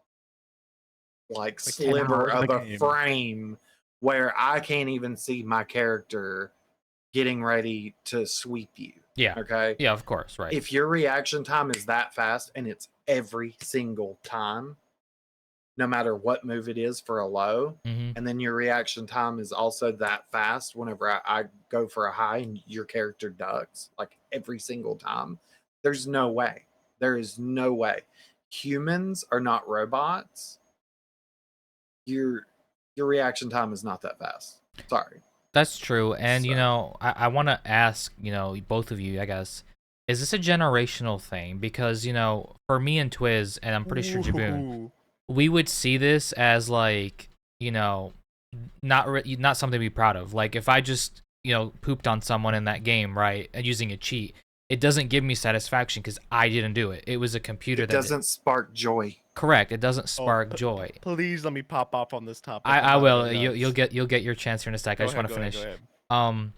S3: like
S1: 10
S3: sliver
S1: hours of
S3: of
S1: the
S3: a
S1: game.
S3: frame where I can't even see my character getting ready to sweep you.
S2: Yeah.
S3: Okay.
S2: Yeah, of course, right.
S3: If your reaction time is that fast and it's every single time, no matter what move it is for a low,
S2: Mm-hmm.
S3: and then your reaction time is also that fast whenever I go for a high and your character ducks, like every single time, there's no way. There is no way. Humans are not robots. Your reaction time is not that fast. Sorry.
S2: That's true. And,
S3: So,
S2: you know, I want to ask, you know, both of you, I guess, is this a generational thing? Because, you know, for me and Twiz, and I'm pretty sure Jaboon,
S1: Ooh.
S2: we would see this as like, you know, not something to be proud of. Like if I just, you know, pooped on someone in that game, right, and using a cheat, it doesn't give me satisfaction because I didn't do it. It was a computer
S3: it
S2: that
S3: doesn't spark joy.
S2: correct. It doesn't
S1: Oh,
S2: spark joy.
S1: please let me pop off on this topic.
S2: I
S1: I'm about to
S2: will.
S1: go
S2: You'll
S1: nuts.
S2: you'll get your chance here in a sec. I
S1: Go
S2: just want
S1: ahead,
S2: to
S1: go ahead,
S2: finish.
S1: go ahead.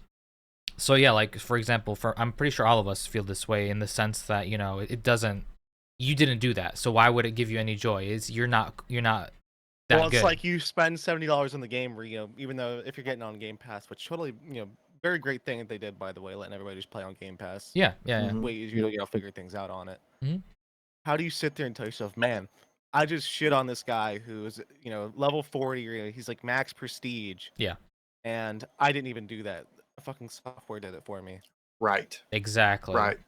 S2: So yeah, like for example, I'm pretty sure all of us feel this way in the sense that, you know, it doesn't, you didn't do that, so why would it give you any joy? You're not that
S1: Well, it's
S2: good.
S1: like you spend $70 on the game, where, you know, even though if you're getting on Game Pass, which totally, you know, very great thing that they did, by the way, letting everybody just play on Game Pass.
S2: Yeah, yeah, yeah.
S3: Mhm.
S1: Way easier to, you know, figure things out on it.
S2: Mhm.
S1: How do you sit there and tell yourself, man, I just shit on this guy who's, you know, level 40, or he's like max prestige,
S2: Yeah.
S1: and I didn't even do that. The fucking software did it for me.
S3: Right.
S2: Exactly.
S3: Right.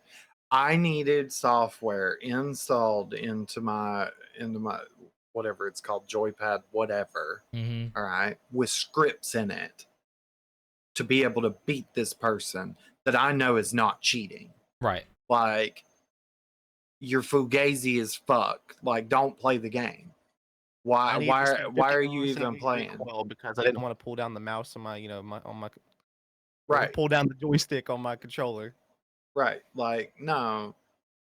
S3: I needed software installed into my whatever it's called, joypad, whatever.
S2: Mm-hmm.
S3: All right, with scripts in it to be able to beat this person that I know is not cheating.
S2: Right.
S3: Like, you're fugazi as fuck. Like, don't play the game.
S1: I
S3: Why
S1: need to see
S3: why are you
S1: 50%
S3: even playing?
S1: recoil because I didn't want to pull down the mouse on my, or
S3: Right.
S1: pull down the joystick on my controller.
S3: Right. Like, no,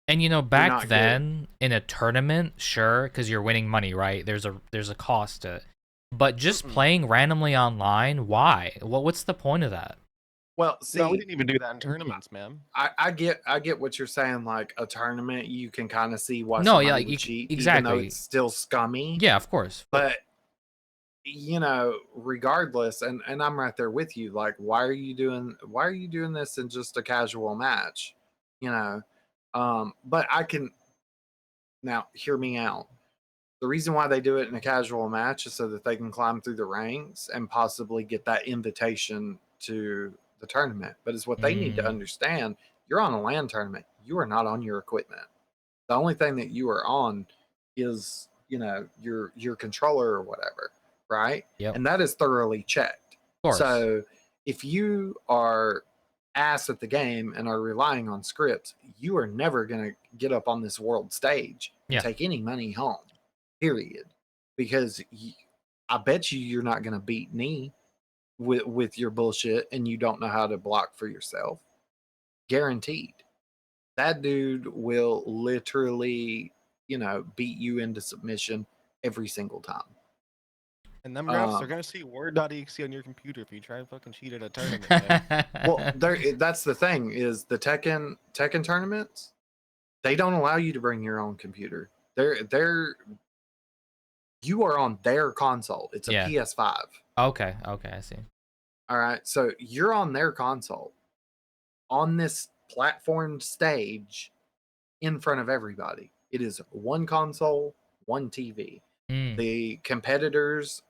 S2: And you know,
S3: you're
S2: back
S3: not good.
S2: then in a tournament, sure, because you're winning money, right? There's a cost to it. But just playing randomly online, why? What's the point of that?
S3: Well,
S1: No, we
S3: see,
S1: didn't even do that in tournaments, man.
S3: I get what you're saying. Like a tournament, you can kind of see why
S2: No, yeah,
S3: somebody
S2: like,
S3: would cheat, even though
S2: exactly.
S3: it's still scummy.
S2: Yeah, of course.
S3: But you know, regardless, and I'm right there with you. Like, why are you doing this in just a casual match? You know, but I can now hear me out. The reason why they do it in a casual match is so that they can climb through the ranks and possibly get that invitation to the tournament. But it's what they need to understand. You're on a LAN tournament. You are not on your equipment. The only thing that you are on is, you know, your controller or whatever, right?
S2: Yep.
S3: And that is thoroughly checked.
S2: Of course.
S3: So if you are ass at the game and are relying on scripts, you are never going to get up on this world stage and take any money home. Period. Because I bet you're not going to beat me with your bullshit, and you don't know how to block for yourself. Guaranteed. That dude will literally, you know, beat you into submission every single time.
S1: And them refs are gonna see word.exe on your computer if you try and fucking cheat at a tournament, man.
S3: Well, that's the thing is the Tekken tournaments, they don't allow you to bring your own computer. You are on their console. It's a PS5.
S2: Okay, I see.
S3: All right, so you're on their console on this platform stage in front of everybody. It is one console, one TV. The competitors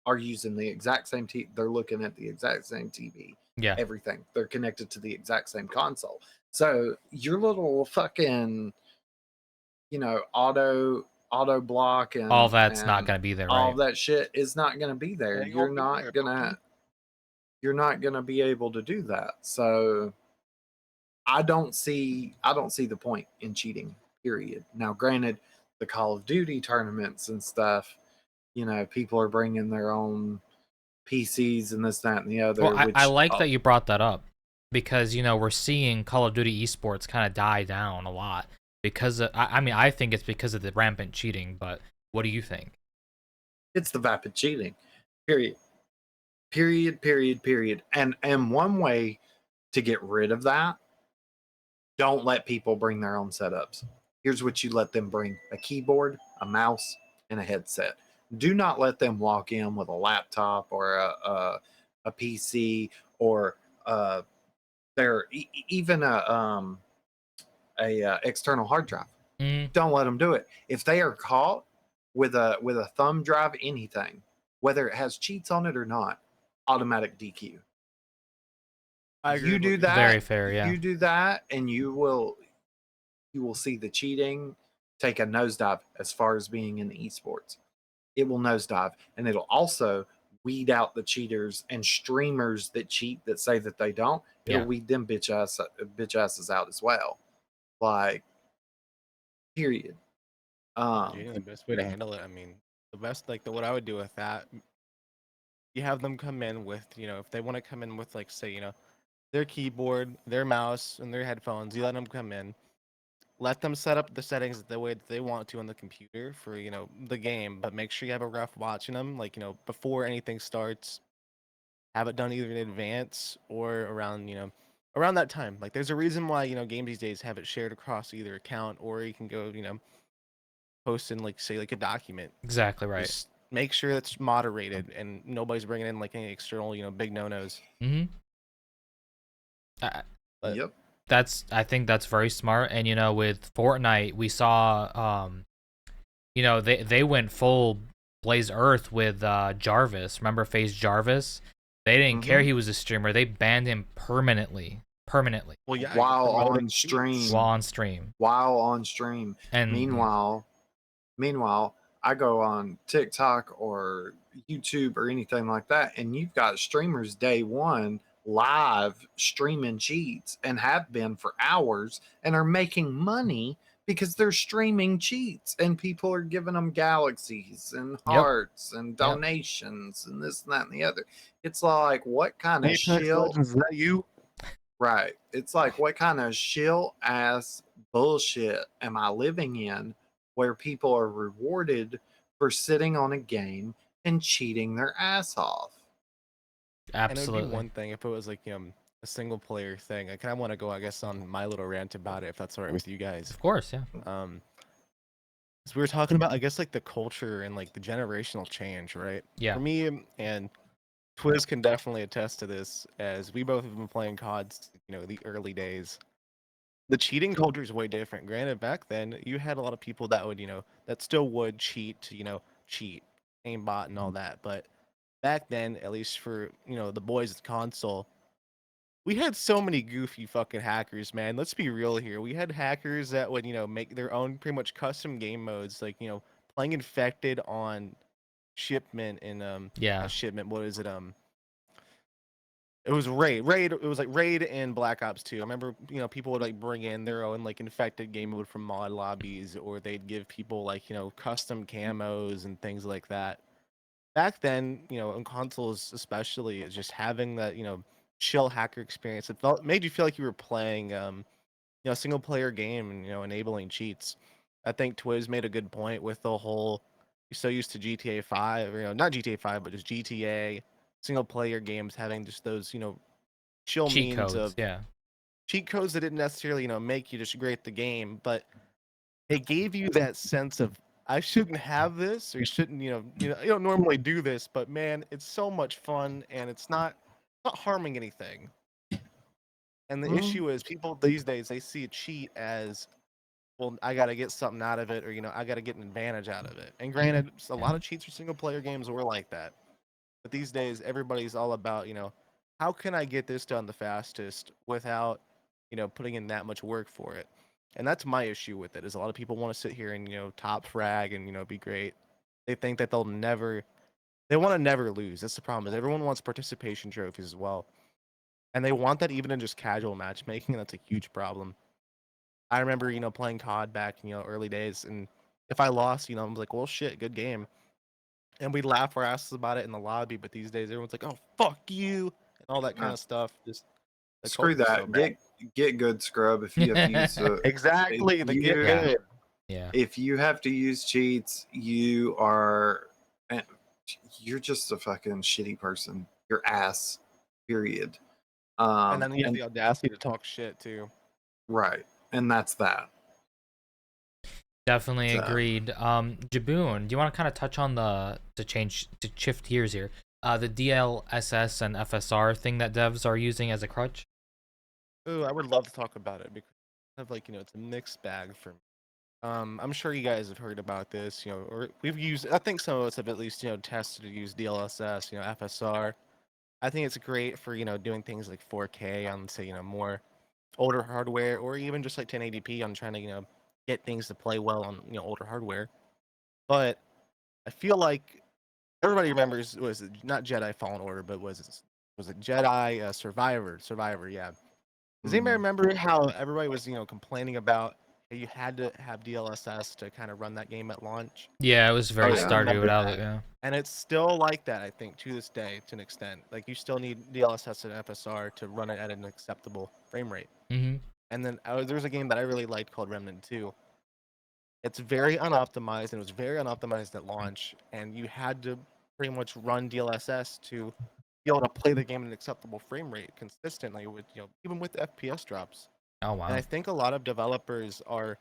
S3: are using the exact same TV. They're looking at the exact same TV.
S2: Yeah.
S3: Everything. They're connected to the exact same console. So your little fucking, you know, auto block and
S2: all that's not gonna be there, right?
S3: All that shit is not gonna be there. You're not gonna be able to do that. So I don't see the point in cheating, period. Now, granted, the Call of Duty tournaments and stuff, you know, people are bringing their own PCs and this, that, and the other.
S2: Well,
S3: which
S2: I like that you brought that up because, you know, we're seeing Call of Duty esports kind of die down a lot because I mean, I think it's because of the rampant cheating, but what do you think?
S3: It's the vapid cheating, period. And one way to get rid of that, don't let people bring their own setups. Here's what you let them bring: a keyboard, a mouse, and a headset. Do not let them walk in with a laptop or a PC or even a external hard drive. Don't let them do it. If they are caught with a thumb drive, anything, whether it has cheats on it or not, automatic DQ. You do that,
S2: very fair, yeah.
S3: You do that, and you will see the cheating take a nosedive as far as being in esports. It will nosedive, and it'll also weed out the cheaters and streamers that cheat that say that they don't. It'll weed them bitch asses out as well. Like, period.
S1: The best way to handle it. I mean, the best what I would do with that, you have them come in with, you know, if they want to come in with, like, say, you know, their keyboard, their mouse, and their headphones, you let them come in. Let them set up the settings the way that they want to on the computer for, you know, the game, but make sure you have a ref watching them, like, you know, before anything starts. Have it done either in advance or around, you know, around that time. Like, there's a reason why, you know, games these days have it shared across either account, or you can go, you know, post in, like, say, like a document.
S2: Exactly right.
S1: Just make sure it's moderated and nobody's bringing in like any external, you know, big no-nos.
S3: Yep.
S2: I think that's very smart. And, you know, with Fortnite, we saw, you know, they went full Blaze Earth with Jarvis. Remember FaZe Jarvis? They didn't care he was a streamer. They banned him permanently permanently
S1: Well, yeah, you're
S3: while
S1: promoting
S3: on
S1: cheats.
S3: stream.
S2: while on stream.
S3: And
S2: yeah.
S3: meanwhile, I go on TikTok or YouTube or anything like that, and you've got streamers day one live streaming cheats and have been for hours and are making money because they're streaming cheats, and people are giving them galaxies and
S2: Yep.
S3: hearts and donations and this and that and the other. It's like, what kind of
S1: Apex
S3: shill?
S1: Legends, is that you?
S3: Right. It's like, what kind of shill ass bullshit am I living in where people are rewarded for sitting on a game and cheating their ass off?
S1: And it would be
S2: Absolutely.
S1: one thing if it was like a single player thing. I kind of want to go, I guess, on my little rant about it, if that's all right with you guys.
S2: Of course, yeah.
S1: So we were talking about, I guess, like the culture and like the generational change, right?
S2: Yeah.
S1: For me, and Twiz can definitely attest to this, as we both have been playing CODs, the early days. The cheating culture is way different. Granted, back then you had a lot of people that would, that still would cheat to, cheat, aimbot and all that. But back then, at least for the boys at console, we had so many goofy fucking hackers, man. Let's be real here. We had hackers that would, make their own pretty much custom game modes, like, playing infected on shipment and
S2: Yeah.
S1: shipment. What is it? It was raid. It was like raid and Black Ops 2. I remember, people would like bring in their own like infected game mode from mod lobbies, or they'd give people like custom camos and things like that. Back then, in consoles especially, it's just having that chill hacker experience. It made you feel like you were playing a single player game and enabling cheats. I think Twiz made a good point with the whole, you're so used to GTA 5, or not GTA 5, but just GTA single player games having just those chill
S2: Cheat
S1: means
S2: codes,
S1: of
S2: yeah.
S1: cheat codes that didn't necessarily make you just great at the game, but they gave you that sense of, I shouldn't have this, or you shouldn't you don't normally do this, but man, it's so much fun and it's not harming anything. And the issue is, people these days, they see a cheat as, well, I got to get something out of it, or I got to get an advantage out of it. And granted, a lot of cheats for single player games were like that. But these days, everybody's all about, how can I get this done the fastest without, putting in that much work for it? And that's my issue with it, is a lot of people want to sit here and, top frag and, be great. They think that they want to never lose. That's the problem, is everyone wants participation trophies as well. And they want that even in just casual matchmaking, and that's a huge problem. I remember, playing COD back, early days, and if I lost, I was like, well, shit, good game. And we'd laugh our asses about it in the lobby, but these days everyone's like, "Oh, fuck you," and all that kind of stuff. Just the
S3: Screw
S1: culture's
S3: that.
S1: so bad.
S3: Get good, scrub. If you have to use
S1: Exactly, the get
S2: Yeah.
S1: good.
S2: Yeah.
S3: if you have to use cheats, you're just a fucking shitty person. You're ass. Period.
S1: And then you have the audacity to talk shit too.
S3: Right, and that's that.
S2: Definitely
S3: So-
S2: agreed. Jaboon, do you want to kind of touch on to shift gears here? The DLSS and FSR thing that devs are using as a crutch?
S1: Ooh, I would love to talk about it, because kind of like, it's a mixed bag for me. I'm sure you guys have heard about this, or we've used, I think some of us have at least, tested to use DLSS, FSR. I think it's great for, doing things like 4K on, say, more older hardware, or even just like 1080p on trying to, get things to play well on, older hardware. But I feel like everybody remembers, was it not Jedi Fallen Order, but was it Jedi Survivor, yeah. Does anybody remember how everybody was, complaining about how you had to have DLSS to kind of run that game at launch?
S2: Yeah, it was very
S3: yeah.
S2: started
S1: remember
S2: without
S1: that.
S2: it, yeah.
S1: And it's still like that, I think, to this day, to an extent. Like, you still need DLSS and FSR to run it at an acceptable frame rate.
S2: Mm-hmm.
S1: And then there was a game that I really liked called Remnant 2. It's very unoptimized, and it was very unoptimized at launch, and you had to pretty much run DLSS to be able to play the game at an acceptable frame rate consistently, with even with FPS drops.
S2: Oh,
S1: And I
S2: wow.
S1: think a lot of developers are,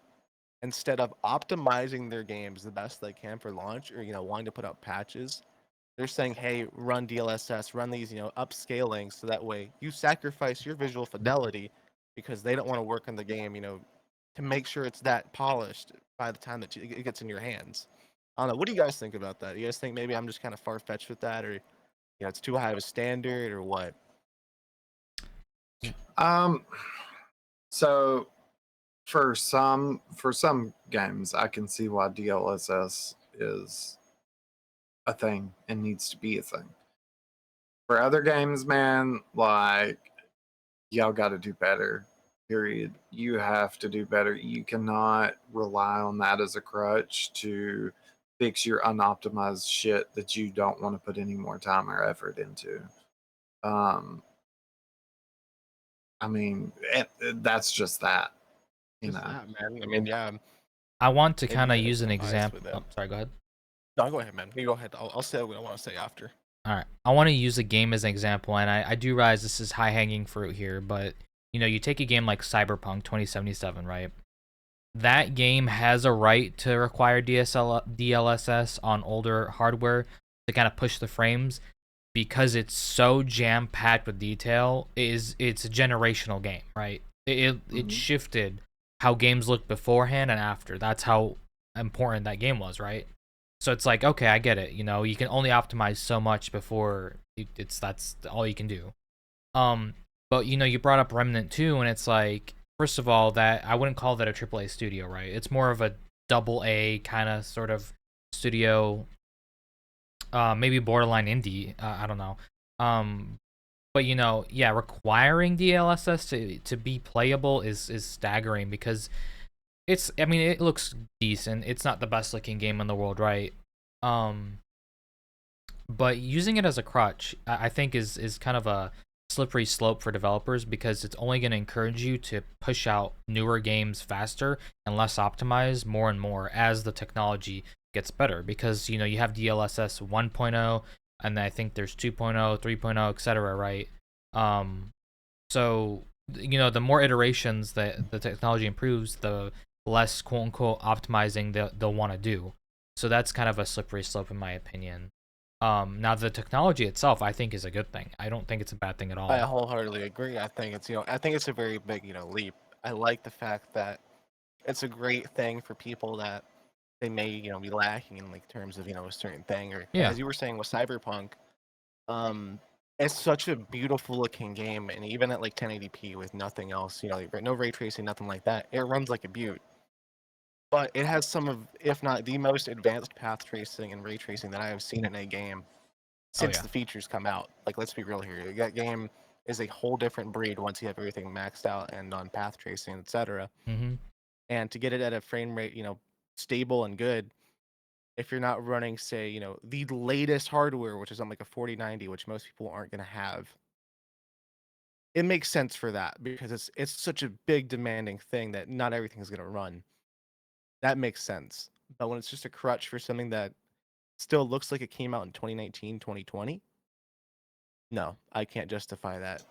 S1: instead of optimizing their games the best they can for launch, or wanting to put out patches, they're saying, hey, run DLSS, run these upscaling, so that way you sacrifice your visual fidelity, because they don't want to work on the game to make sure it's that polished by the time that it gets in your hands. I don't know. What do you guys think about that? You guys think maybe I'm just kind of far-fetched with that, or it's too high of a standard, or what?
S3: So for some games, I can see why DLSS is a thing and needs to be a thing. For other games, man, like y'all got to do better. Period. You have to do better. You cannot rely on that as a crutch to fix your unoptimized shit that you don't want to put any more time or effort into. I mean, that's just that, you
S1: Just
S3: know.
S1: that, man. I mean, yeah.
S2: I want to
S1: Maybe
S2: kind of
S1: you're
S2: use an
S1: biased
S2: example.
S1: with it.
S2: Oh, sorry, go ahead.
S1: No, go ahead, man. You go ahead. I'll say what I want to say after.
S2: All right. I want to use a game as an example, and I do realize this is high-hanging fruit here, but, you know, you take a game like Cyberpunk 2077, right? That game has a right to require DLSS on older hardware to kind of push the frames because it's so jam-packed with detail. It's a generational game, right? It shifted how games looked beforehand and after. That's how important that game was, right? So it's like, okay, I get it. You know, you can only optimize so much before that's all you can do. But you know, you brought up Remnant 2, and it's like, first of all, that I wouldn't call that a AAA studio, right? It's more of a double A kind of sort of studio, maybe borderline indie. I don't know. But you know, yeah, requiring DLSS to be playable is staggering because I mean, it looks decent. It's not the best looking game in the world, right? But using it as a crutch, I think is kind of a slippery slope for developers because it's only going to encourage you to push out newer games faster and less optimized more and more as the technology gets better, because you know you have DLSS 1.0 and I think there's 2.0, 3.0, etc., right? So you know, the more iterations that the technology improves, the less quote unquote optimizing they'll want to do. So that's kind of a slippery slope in my opinion. Now the technology itself, I think, is a good thing. I don't think it's a bad thing at
S1: I
S2: all.
S1: wholeheartedly agree. I think it's I think it's a very big leap. I like the fact that it's a great thing for people that they may be lacking in like terms of a certain thing, or
S2: Yeah.
S1: as you were saying with Cyberpunk. It's such a beautiful looking game, and even at like 1080p with nothing else, like, no ray tracing, nothing like that, it runs like a beaut. But it has some of, if not the most advanced path tracing and ray tracing that I have seen in a game
S2: Oh
S1: since
S2: yeah.
S1: the features come out. Like, let's be real here. That game is a whole different breed once you have everything maxed out and on path tracing, etc.
S2: Mm-hmm.
S1: And to get it at a frame rate, stable and good, if you're not running, say, the latest hardware, which is on like a 4090, which most people aren't going to have, it makes sense for that because it's such a big demanding thing that not everything is going to run. That makes sense. But when it's just a crutch for something that still looks like it came out in 2019, 2020, no, I can't justify that.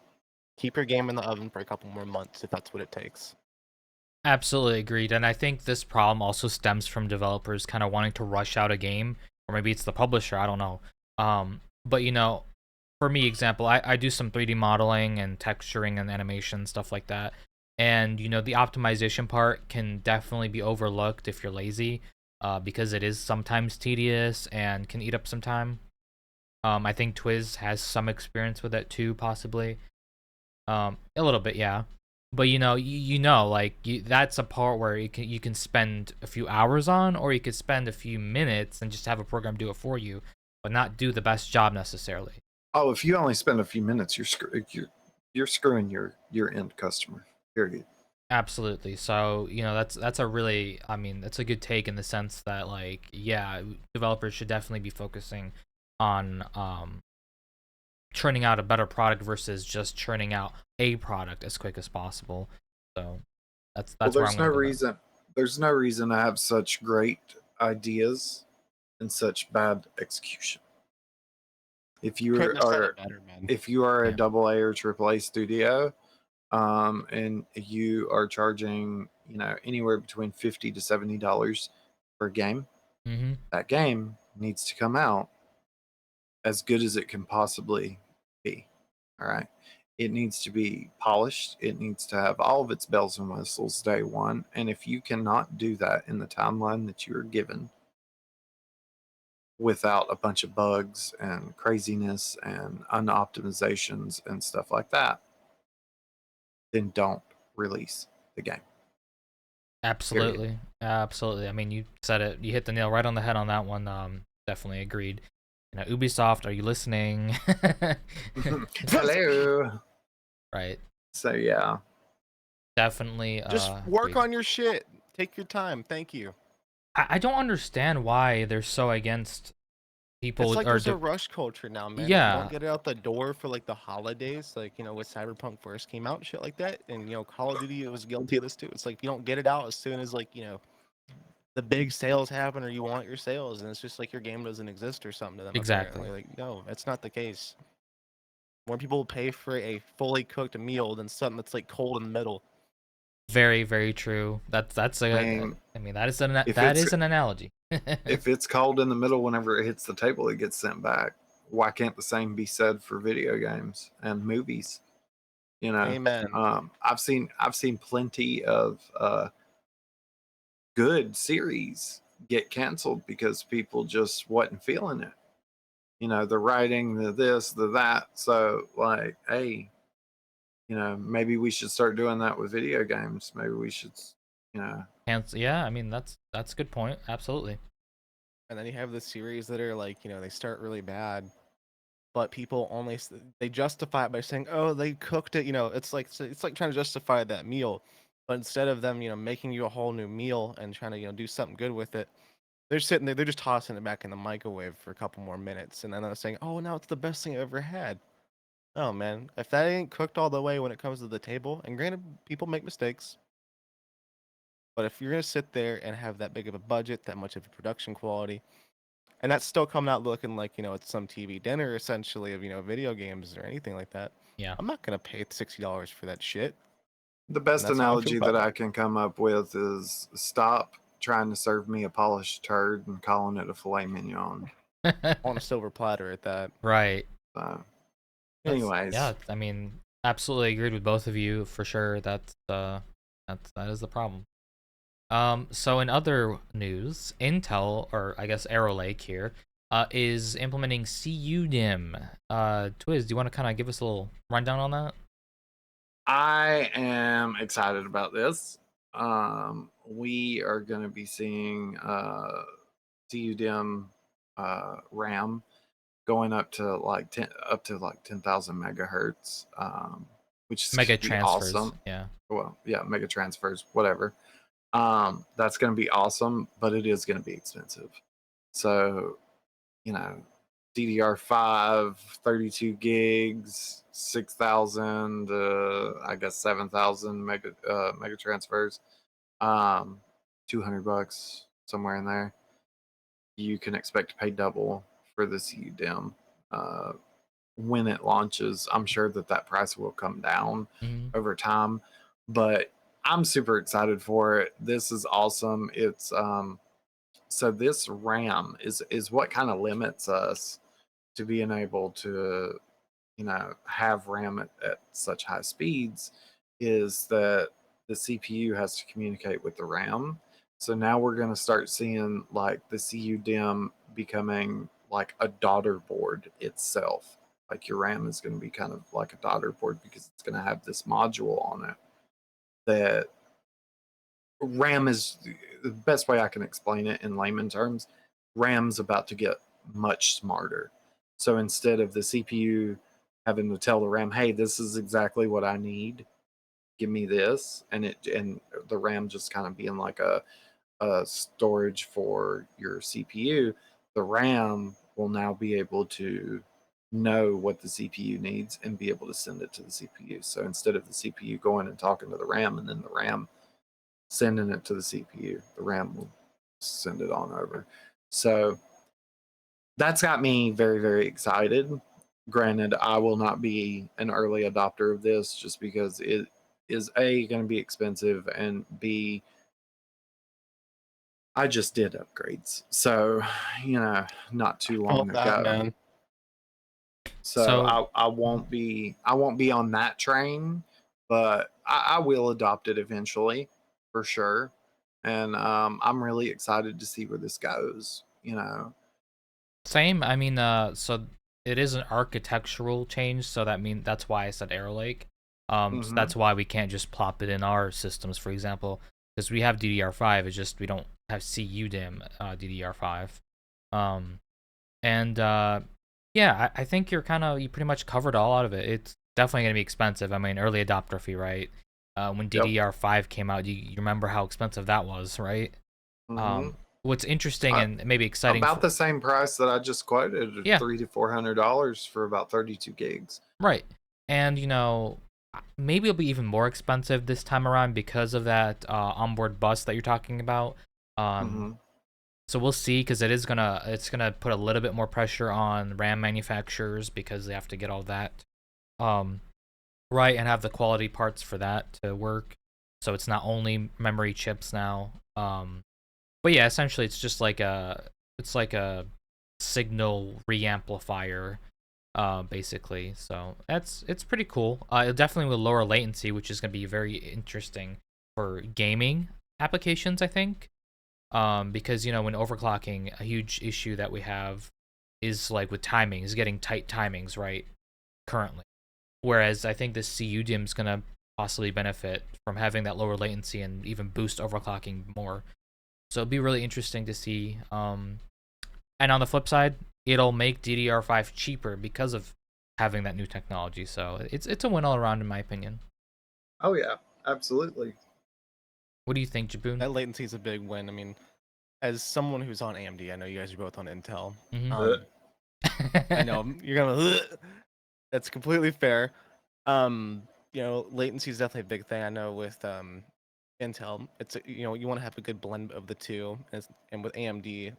S1: Keep your game in the oven for a couple more months if that's what it takes.
S2: Absolutely agreed. And I think this problem also stems from developers kind of wanting to rush out a game, or maybe it's the publisher. I don't know. But you know, for me, example, I do some 3D modeling and texturing and animation stuff like that. And you know, the optimization part can definitely be overlooked if you're lazy, because it is sometimes tedious and can eat up some time. I think Twiz has some experience with it too, possibly. A little bit, yeah. But you know, like that's a part where you can spend a few hours on, or you could spend a few minutes and just have a program do it for you, but not do the best job necessarily.
S3: Oh, if you only spend a few minutes, you're screwing your end customer. Period.
S2: Absolutely. So, you know, that's a really, I mean, that's a good take in the sense that like, yeah, developers should definitely be focusing on churning out a better product versus just churning out a product as quick as possible. So, that's
S3: Well,
S2: where I'm going to go there.
S3: there's no reason to have such great ideas and such bad execution. If you
S1: Couldn't have said
S3: are
S1: it better, man.
S3: if you are a
S2: Yeah.
S3: double A or triple A studio, and you are charging, anywhere between $50 to $70 per game,
S2: Mhm.
S3: that game needs to come out as good as it can possibly be. All right. It needs to be polished. It needs to have all of its bells and whistles day one. And if you cannot do that in the timeline that you are given without a bunch of bugs and craziness and unoptimizations and stuff like that, then don't release the game.
S2: Absolutely. Absolutely. I mean, you said it. You hit the nail right on the head on that one. Definitely agreed. You know, Ubisoft, are you listening?
S3: Hello.
S2: Right.
S3: So yeah,
S2: Definitely.
S1: Just work
S2: Agreed.
S1: on your shit. Take your time. Thank you.
S2: I don't understand why they're so against people
S1: It's like
S2: or
S1: there's a rush culture now, man. If you don't
S2: yeah,
S1: get it out the door for like the holidays, like when Cyberpunk first came out, and shit like that, and Call of Duty was guilty of this too. It's like if you don't get it out as soon as like the big sales happen or you want your sales, and it's just like your game doesn't exist or something to them.
S2: exactly.
S1: Apparently, like no, that's not the case. More people will pay for a fully cooked meal than something that's like cold in the middle.
S2: Very, very true. That's
S3: I
S2: a.
S3: mean,
S2: I mean, that is
S3: if
S2: that
S3: it's
S2: is an analogy.
S3: if it's cold in the middle whenever it hits the table, it gets sent back. Why can't the same be said for video games and movies? You know,
S1: Amen.
S3: I've seen plenty of good series get canceled because people just wasn't feeling it. You know, the writing, the this, the that. So like, hey, maybe we should start doing that with video games. Maybe we should, you know,
S2: Yeah, I mean that's a good point. Absolutely.
S1: And then you have the series that are like they start really bad, but people only they justify it by saying, "Oh, they cooked it." It's like trying to justify that meal, but instead of them, making you a whole new meal and trying to do something good with it, they're sitting there, they're just tossing it back in the microwave for a couple more minutes, and then they're saying, "Oh, now it's the best thing I've ever had." Oh man, if that ain't cooked all the way when it comes to the table, and granted, people make mistakes, but if you're gonna sit there and have that big of a budget, that much of a production quality, and that's still coming out looking like it's some TV dinner essentially of video games or anything like that.
S2: Yeah.
S1: I'm not gonna pay $60 for that shit,
S3: the
S1: and
S3: best
S1: that's how I feel
S3: analogy that
S1: about it.
S3: I can come up with is stop trying to serve me a polished turd and calling it a filet mignon.
S1: On a silver platter at that.
S2: Right.
S3: So,
S2: Yeah,
S3: anyways,
S2: I mean, absolutely agreed with both of you for sure. That is the problem. So in other news, Intel, or I guess Arrowlake here, is implementing CUDIMM. Twiz, do you want to kind of give us a little rundown on that?
S3: I am excited about this. We are going to be seeing CUDIMM RAM going up to like 10,000 megahertz, which is going
S2: Mega
S3: to be
S2: transfers,
S3: awesome.
S2: yeah.
S3: Well, yeah, mega transfers, whatever. That's going to be awesome, but it is going to be expensive. So, you know, DDR5, 32 gigs, 6,000, I guess 7,000 mega transfers, 200 bucks, somewhere in there. You can expect to pay double for the CUDIMM. When it launches, I'm sure that price will come down over time, but I'm super excited for it. This is awesome. It's so this RAM is what kind of limits us to being able to have RAM at such high speeds, is that the CPU has to communicate with the RAM. So now we're going to start seeing like the CUDIMM becoming like a daughter board itself. Like your RAM is going to be kind of like a daughter board because it's going to have this module on it that RAM is the best way I can explain it in layman terms. RAM's about to get much smarter. So instead of the CPU having to tell the RAM, "Hey, this is exactly what I need. Give me this," and the RAM just kind of being like a storage for your CPU, the RAM will now be able to know what the CPU needs and be able to send it to the CPU. So instead of the CPU going and talking to the RAM and then the RAM sending it to the CPU, the RAM will send it on over. So that's got me very, very excited. Granted, I will not be an early adopter of this just because it is A, going to be expensive, and B, I just did upgrades. So, not too
S1: Oh,
S3: long
S1: that
S3: ago.
S1: man.
S3: So
S2: So
S3: I won't be on that train, but I will adopt it eventually for sure. And I'm really excited to see where this goes.
S2: same. I mean, so it is an architectural change, so that's why I said Arrowlake. So that's why we can't just plop it in our systems, for example, because we have DDR5. It's just we don't have CUDIMM DDR5. Yeah, I think you pretty much covered all out of it. It's definitely gonna be expensive. I mean, early adopter fee, right? When DDR5 came out, you remember how expensive that was, right? What's interesting and maybe exciting
S3: about the same price that I just quoted,
S2: yeah,
S3: $300 to $400 for about 32 gigs.
S2: Right. And maybe it'll be even more expensive this time around because of that onboard bus that you're talking about. So we'll see, because it's gonna put a little bit more pressure on RAM manufacturers because they have to get all that right and have the quality parts for that to work. So it's not only memory chips now. But yeah, essentially it's just like a signal reamplifier, basically. So it's pretty cool. It definitely will lower latency, which is gonna be very interesting for gaming applications, I think. Because when overclocking, a huge issue that we have is like with timings, getting tight timings right currently. Whereas I think this CUDIMM is gonna possibly benefit from having that lower latency and even boost overclocking more. So it'll be really interesting to see. And on the flip side, it'll make DDR5 cheaper because of having that new technology. So it's a win all around, in my opinion.
S3: Oh yeah, absolutely.
S2: What do you think, Jaboon?
S1: That latency is a big win. I mean, as someone who's on AMD, I know you guys are both on Intel. I know you're gonna. That's completely fair. Latency is definitely a big thing. I know with Intel, it's you want to have a good blend of the two, and with AMD,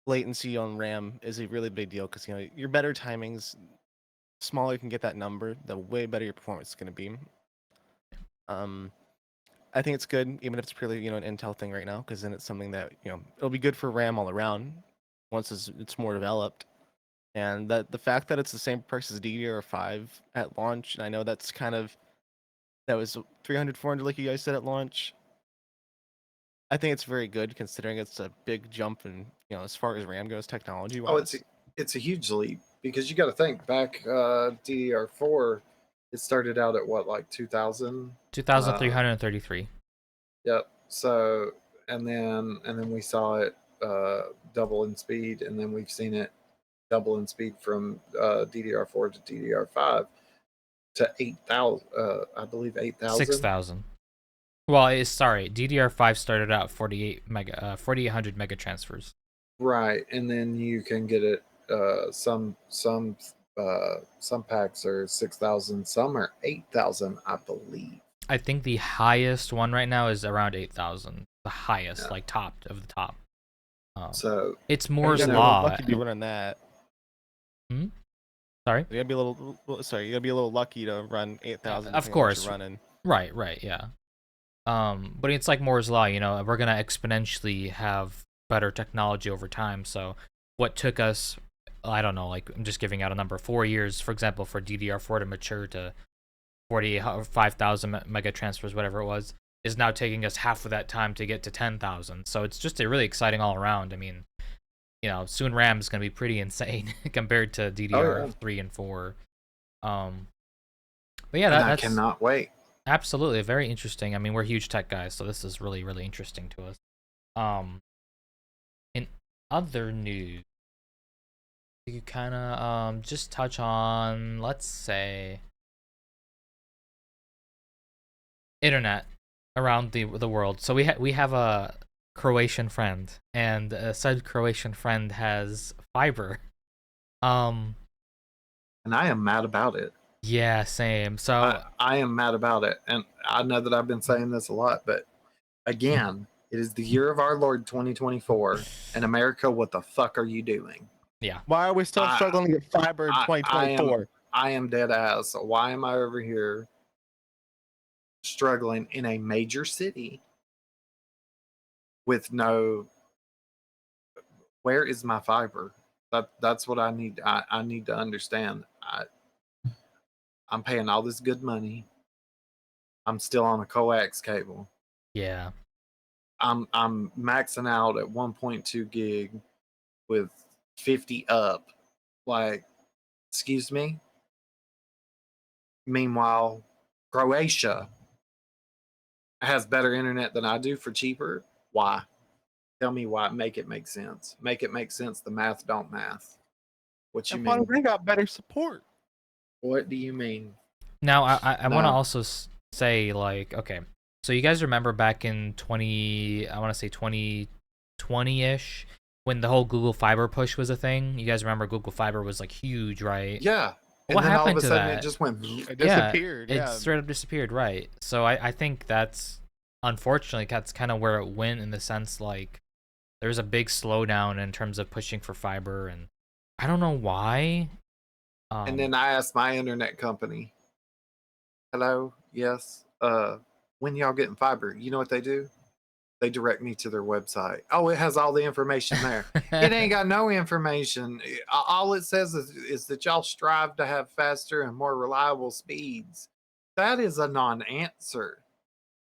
S1: latency on RAM is a really big deal because your better timings, smaller you can get that number, the way better your performance is going to be. I think it's good, even if it's purely an Intel thing right now, because then it's something that it'll be good for RAM all around once it's more developed. And that the fact that it's the same price as DDR5 at launch, and I know that was 300, 400, like you guys said at launch. I think it's very good considering it's a big jump in as far as RAM goes technology wise.
S3: Oh, it's a huge leap, because you got to think back, DDR4, it started out at what, like 2000?
S2: 2333.
S3: Yep. So and then we saw it double in speed, and then we've seen it double in speed from DDR4 to DDR5 to 8,000. I believe 8,000.
S2: 6,000. Well, DDR5 started out 4,800 mega transfers.
S3: Right, and then you can get it. Some packs are 6,000, some are 8,000, I believe.
S2: I think the highest one right now is around 8,000. The highest, like top of the top.
S3: So
S2: it's Moore's law.
S1: Lucky to be running that.
S2: Sorry.
S1: You gotta be a little lucky to run 8,000.
S2: Of course.
S1: Running.
S2: Right, yeah. But it's like Moore's law. We're gonna exponentially have better technology over time. So what took us, I don't know, like I'm just giving out a number, 4 years, for example, for DDR4 to mature to 5,000 mega transfers, whatever it was, is now taking us half of that time to get to 10,000. So it's just a really exciting all around. I mean, soon RAM is going to be pretty insane compared to DDR3 and 4. But yeah,
S3: I cannot wait.
S2: Absolutely, very interesting. I mean, we're huge tech guys, so this is really, really interesting to us. In other news, you could kind of just touch on, let's say, internet around the world. So we have a Croatian friend, and said Croatian friend has fiber.
S3: And I am mad about it.
S2: Yeah, same. So
S3: I am mad about it, and I know that I've been saying this a lot, but again, it is the year of our Lord 2024, and America, what the fuck are you doing?
S2: Yeah.
S1: Why are we still struggling to get fiber in 2024?
S3: I am dead ass. Why am I over here struggling in a major city with no? Where is my fiber? That's what I need. I need to understand. I'm paying all this good money. I'm still on a coax cable.
S2: Yeah.
S3: I'm maxing out at 1.2 gig with 50 up. Like, excuse me? Meanwhile, Croatia has better internet than I do for cheaper. Why? Tell me why. Make it make sense. Make it make sense. The math don't math. What you
S1: And finally,
S3: mean?
S1: they got better support.
S3: What do you mean?
S2: Now, I want to
S3: No.
S2: also say, like, okay, so you guys remember back in I want to say 2020-ish, when the whole Google Fiber push was a thing? You guys remember Google Fiber was, like, huge, right?
S3: Yeah. And
S2: What
S3: then all of
S2: happened
S3: a
S2: to
S3: sudden it
S2: that?
S3: just went.
S1: It
S2: Yeah,
S1: disappeared.
S2: it
S1: Yeah.
S2: straight up disappeared, right? So I think that's, unfortunately, that's kind of where it went, in the sense, like, there's a big slowdown in terms of pushing for fiber, and I don't know why.
S3: And then I asked my internet company, hello, yes, when y'all getting fiber? You know what they do? They direct me to their website. Oh, it has all the information there. It ain't got no information. All it says is that y'all strive to have faster and more reliable speeds. That is a non-answer.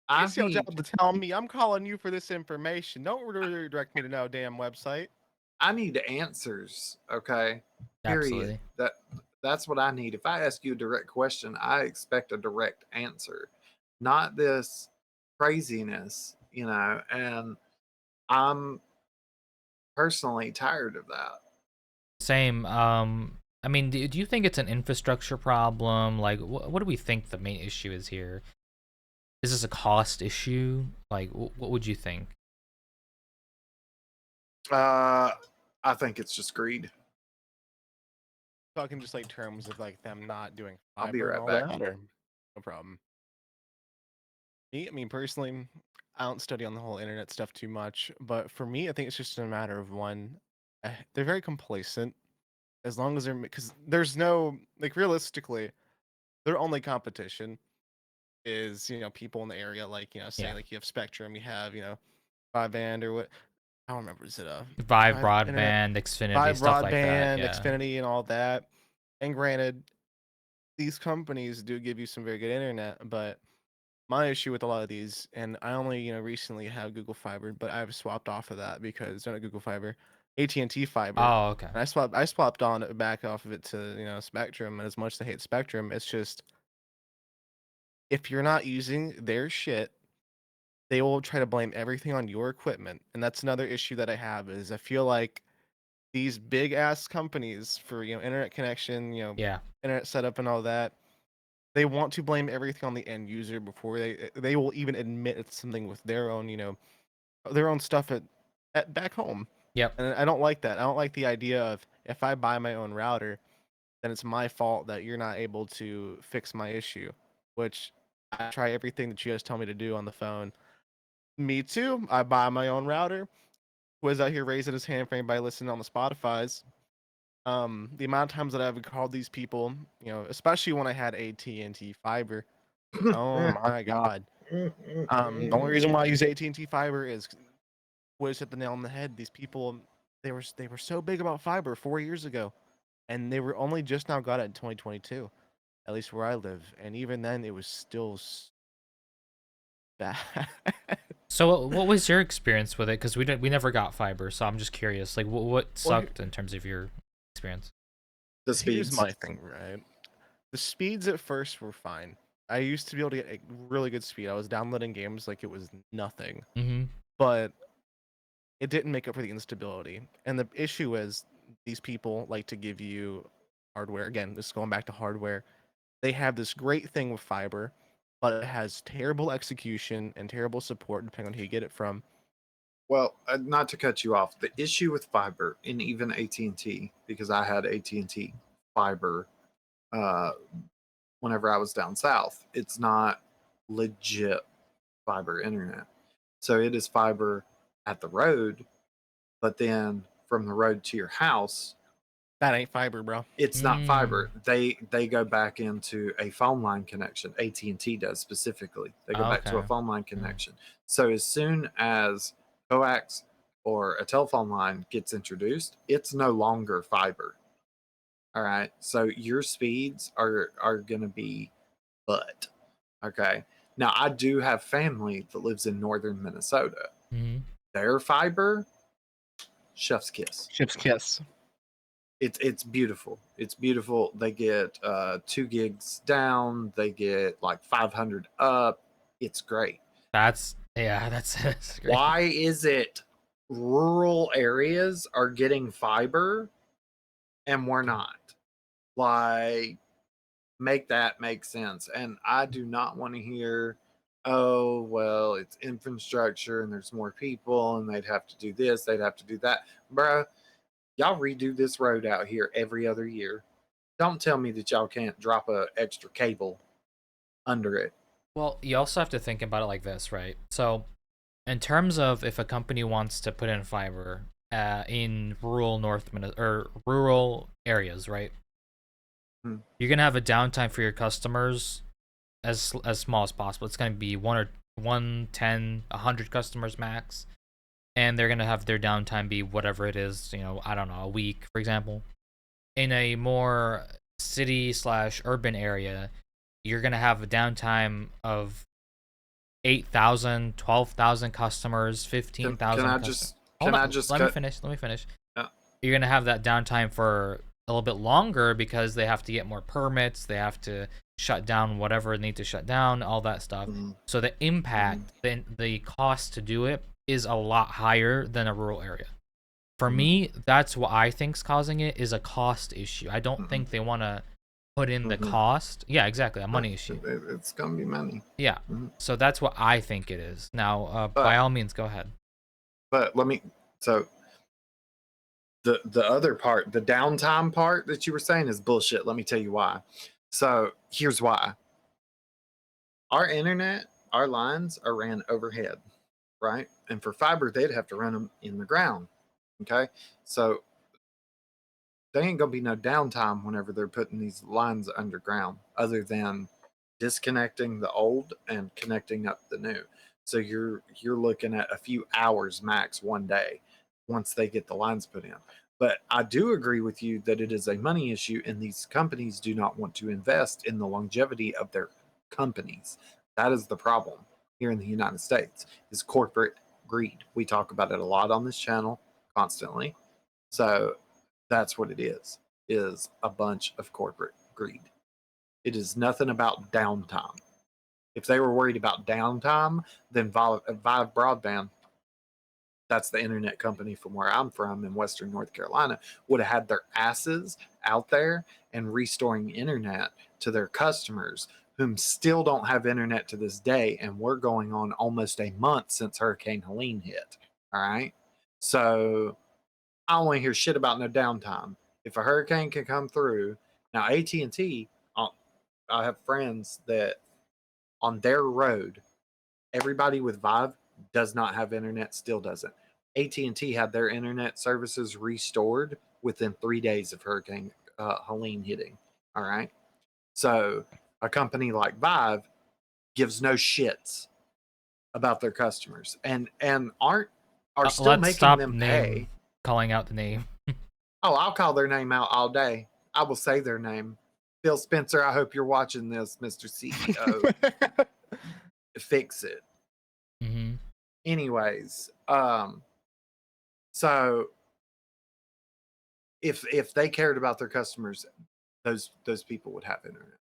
S1: It's your job to tell me. I'm calling you for this information. Don't redirect me to no damn website.
S3: I need answers. Okay.
S2: Absolutely.
S3: Period. That's what I need. If I ask you a direct question, I expect a direct answer, not this craziness, and I'm personally tired of that.
S2: Same. I mean, do you think it's an infrastructure problem? Like, what do we think the main issue is here? Is this a cost issue? Like, what would you think?
S3: I think it's just greed.
S1: Talking just like terms of like them not doing
S3: I'll be
S1: fiber and
S3: right
S1: all
S3: back.
S1: that, or no problem. Me, I mean, personally, I don't study on the whole internet stuff too much, but for me, I think it's just a matter of one. They're very complacent as long as because there's no, like, realistically, their only competition is people in the area, like, say,
S2: Yeah.
S1: like, you have Spectrum, you have Broadband, or what I don't remember, is it
S2: Vive
S1: Vive internet,
S2: broadband, Xfinity,
S1: Vive
S2: stuff like that.
S1: Broadband,
S2: Yeah.
S1: Xfinity, and all that. And granted, these companies do give you some very good internet, but my issue with a lot of these, and I only recently have Google Fiber, but I've swapped off of that because they're not Google Fiber, AT&T Fiber.
S2: Oh, okay.
S1: And I swapped on it back off of it to Spectrum. And as much as I hate Spectrum, it's just, if you're not using their shit, they will try to blame everything on your equipment. And that's another issue that I have, is I feel like these big ass companies for internet connection,
S2: Yeah.
S1: internet setup and all that, they want to blame everything on the end user before they will even admit it's something with their own their own stuff at back home.
S2: Yep.
S1: And I don't like that. I don't like the idea of, if I buy my own router, then it's my fault that you're not able to fix my issue, which I try everything that you guys tell me to do on the phone. Me too. I buy my own router. Was out here raising his hand for anybody listening on the Spotify's. The amount of times that I've called these people, especially when I had AT&T Fiber. Oh my god. The only reason why I use AT&T Fiber is was hit the nail on the head. These people, they were so big about fiber 4 years ago, and they were only just now got it in 2022, at least where I live, and even then it was still bad.
S2: So what was your experience with it? Because we never got fiber, so I'm just curious. Like, what
S1: Well,
S2: sucked in terms of your experience?
S3: The
S1: here's
S3: speeds.
S1: my thing, right? The speeds at first were fine. I used to be able to get a really good speed. I was downloading games like it was nothing,
S2: Mm-hmm.
S1: but it didn't make up for the instability. And the issue is, these people like to give you hardware. Again, this is going back to hardware. They have this great thing with fiber, but it has terrible execution and terrible support depending on who you get it from.
S3: Well, not to cut you off, the issue with fiber, and even AT&T, because I had AT&T fiber uh, whenever I was down south, it's not legit fiber internet. So it is fiber at the road, but then from the road to your house,
S1: That ain't fiber, bro.
S3: it's not fiber. They go back into a phone line connection. AT&T does specifically. They go back to a
S2: Okay.
S3: phone line connection. So as soon as coax or a telephone line gets introduced, it's no longer fiber. All right. So your speeds are going to be butt. Okay. Now I do have family that lives in northern Minnesota.
S2: Mm-hmm.
S3: Their fiber, chef's kiss.
S1: Chip's kiss.
S3: It's beautiful. It's beautiful. They get 2 gigs down. They get like 500 up. It's great.
S2: That's that's great.
S3: Why is it rural areas are getting fiber and we're not? Like, make that make sense. And I do not want to hear, oh, well, it's infrastructure and there's more people and they'd have to do this, they'd have to do that. Bruh, y'all redo this road out here every other year. Don't tell me that y'all can't drop a extra cable under it.
S2: Well, you also have to think about it like this, right? So, in terms of if a company wants to put in fiber in rural or rural areas, right? You're gonna have a downtime for your customers as small as possible. It's gonna be 110, 100 customers max, and they're gonna have their downtime be whatever it is. I don't know, a week, for example. In a more city/urban area, you're gonna have a downtime of 8,000, 12,000 customers, 15,000. Let me finish.
S3: Yeah.
S2: You're gonna have that downtime for a little bit longer because they have to get more permits, they have to shut down whatever they need to shut down, all that stuff. So the impact, the cost to do it is a lot higher than a rural area. For me, that's what I think's causing it, is a cost issue. I don't think they want to put in the cost. Yeah, exactly, a money issue.
S3: It's gonna be money.
S2: Yeah. So that's what I think it is. Now, by all means, go ahead.
S3: But the other part, the downtime part that you were saying is bullshit. Let me tell you why. So here's why. Our internet, our lines are ran overhead, right? And for fiber, they'd have to run them in the ground. Okay. So there ain't gonna be no downtime whenever they're putting these lines underground, other than disconnecting the old and connecting up the new. So you're looking at a few hours max one day once they get the lines put in. But I do agree with you that it is a money issue, and these companies do not want to invest in the longevity of their companies. That is the problem here in the United States, is corporate greed. We talk about it a lot on this channel constantly. So that's what it is a bunch of corporate greed. It is nothing about downtime. If they were worried about downtime, then Vive Broadband, that's the internet company from where I'm from in Western North Carolina, would have had their asses out there and restoring internet to their customers, whom still don't have internet to this day. And we're going on almost a month since Hurricane Helene hit. All right. So I don't want to hear shit about no downtime. If a hurricane can come through, now AT&T, I have friends that on their road, everybody with Vive does not have internet, still doesn't. AT&T had their internet services restored within 3 days of Hurricane Helene hitting. All right. So a company like Vive gives no shits about their customers and are still making them pay.
S2: Calling out the name.
S3: Oh, I'll call their name out all day. I will say their name. Phil Spencer, I hope you're watching this, Mr. CEO. Fix it. Anyways, so if they cared about their customers, those people would have internet.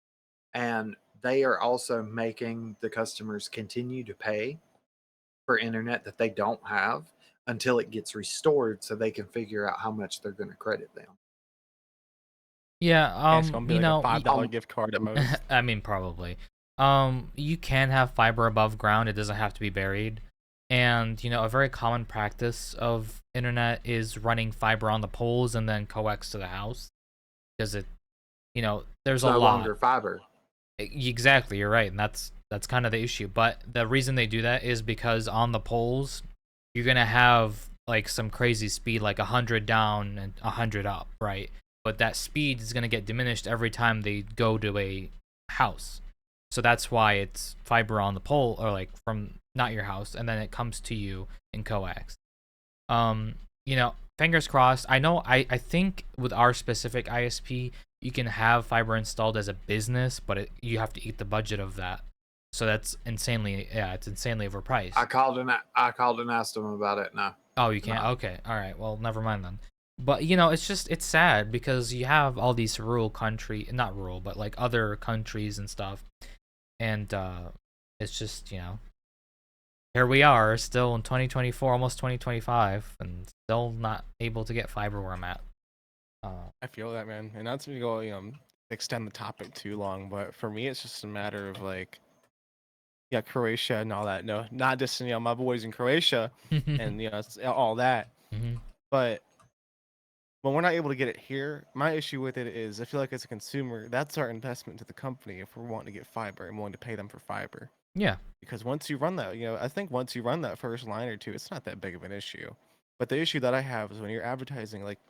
S3: And they are also making the customers continue to pay for internet that they don't have until it gets restored, so they can figure out how much they're going to credit them.
S2: Yeah,
S1: it's gonna be like a $5 gift card at most.
S2: I mean, probably. You can have fiber above ground. It doesn't have to be buried. And, a very common practice of internet is running fiber on the poles and then coax to the house. Because there's a lot.
S3: No longer fiber.
S2: Exactly, you're right. And that's kind of the issue. But the reason they do that is because on the poles, you're going to have like some crazy speed, like 100 down and 100 up, right? But that speed is going to get diminished every time they go to a house. So that's why it's fiber on the pole, or like from not your house, and then it comes to you in coax. Fingers crossed. I think with our specific ISP, you can have fiber installed as a business, but you have to eat the budget of that. So that's insanely overpriced.
S3: I called and asked them about it. No.
S2: Oh, you can't? No. Okay. All right. Well, never mind then. But you know, it's sad because you have all these rural country, not rural, but like other countries and stuff, and it's just, you know, here we are still in 2024, almost 2025, and still not able to get fiber where I'm at.
S1: I feel that, man, and not to go, extend the topic too long, but for me, it's just a matter of like, yeah, Croatia and all that. No, not just my boys in Croatia, and it's all that,
S2: Mhm.
S1: but when we're not able to get it here, my issue with it is I feel like as a consumer, that's our investment to the company if we're wanting to get fiber and willing to pay them for fiber.
S2: Yeah.
S1: Because once you run that, I think once you run that first line or two, it's not that big of an issue. But the issue that I have is when you're advertising, like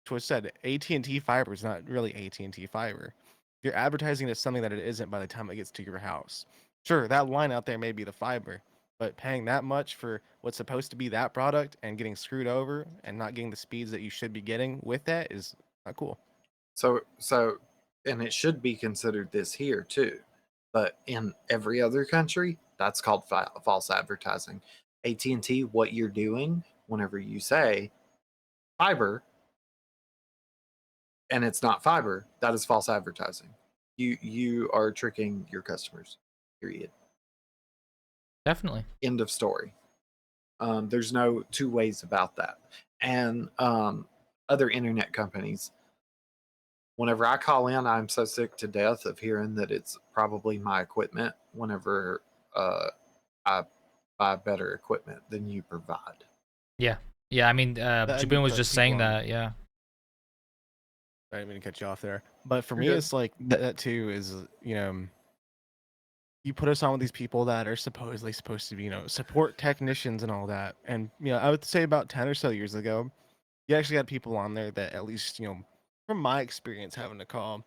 S1: Twitch said, AT&T fiber is not really AT&T fiber. You're advertising it as something that it isn't by the time it gets to your house. Sure, that line out there may be the fiber, but paying that much for what's supposed to be that product and getting screwed over and not getting the speeds that you should be getting with that is not cool.
S3: So, and it should be considered this here too, but in every other country, that's called false advertising. AT&T, what you're doing whenever you say fiber and it's not fiber, that is false advertising. You are tricking your customers. Period.
S2: Definitely.
S3: End of story. There's no two ways about that. And other internet companies, whenever I call in, I'm so sick to death of hearing that it's probably my equipment whenever I buy better equipment than you provide.
S2: Yeah. Yeah, I mean,
S1: And you
S2: Jabin was
S1: put
S2: just
S1: people
S2: saying
S1: on.
S2: that, yeah.
S1: I didn't mean to cut you off there, but for
S3: You're
S1: me,
S3: good.
S1: it's like that too. Is you put us on with these people that are supposedly supposed to be, support technicians and all that. And, I would say about 10 or so years ago, you actually had people on there that at least, from my experience having to call,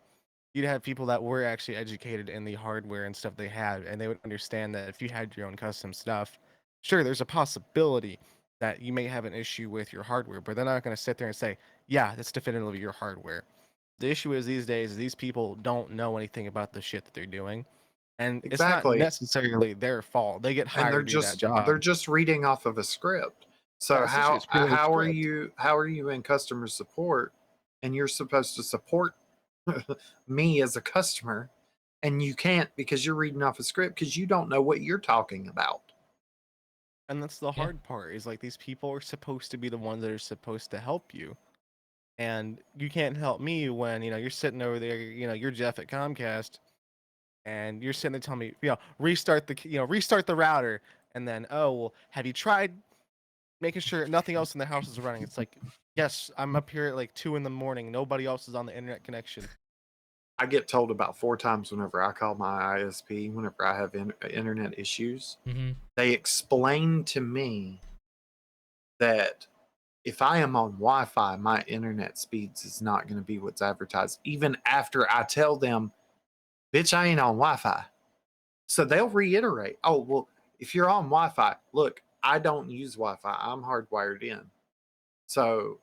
S1: you'd have people that were actually educated in the hardware and stuff they had. And they would understand that if you had your own custom stuff, sure, there's a possibility that you may have an issue with your hardware, but they're not going to sit there and say, yeah, that's definitively your hardware. The issue is these days, these people don't know anything about the shit that they're doing, and it's not
S3: Exactly.
S1: necessarily their fault. They get
S3: And
S1: hired to do that
S3: they're
S1: job.
S3: just reading off of a script. So
S1: Yeah, essentially, it's purely a script.
S3: how are you in customer support and you're supposed to support me as a customer and you can't because you're reading off a script because you don't know what you're talking about.
S1: And that's the
S2: Yeah.
S1: hard part. Is like these people are supposed to be the ones that are supposed to help you, and you can't help me when you're sitting over there. You're Jeff at Comcast, and you're sitting there telling me, restart the router, and then, oh well, have you tried making sure nothing else in the house is running? It's like, yes, I'm up here at like 2 a.m. Nobody else is on the internet connection.
S3: I get told about 4 times whenever I call my ISP, whenever I have internet issues.
S2: Mm-hmm.
S3: They explain to me that if I am on Wi-Fi, my internet speeds is not going to be what's advertised, even after I tell them, bitch, I ain't on Wi-Fi. So they'll reiterate, oh, well, if you're on Wi-Fi, look, I don't use Wi-Fi. I'm hardwired in. So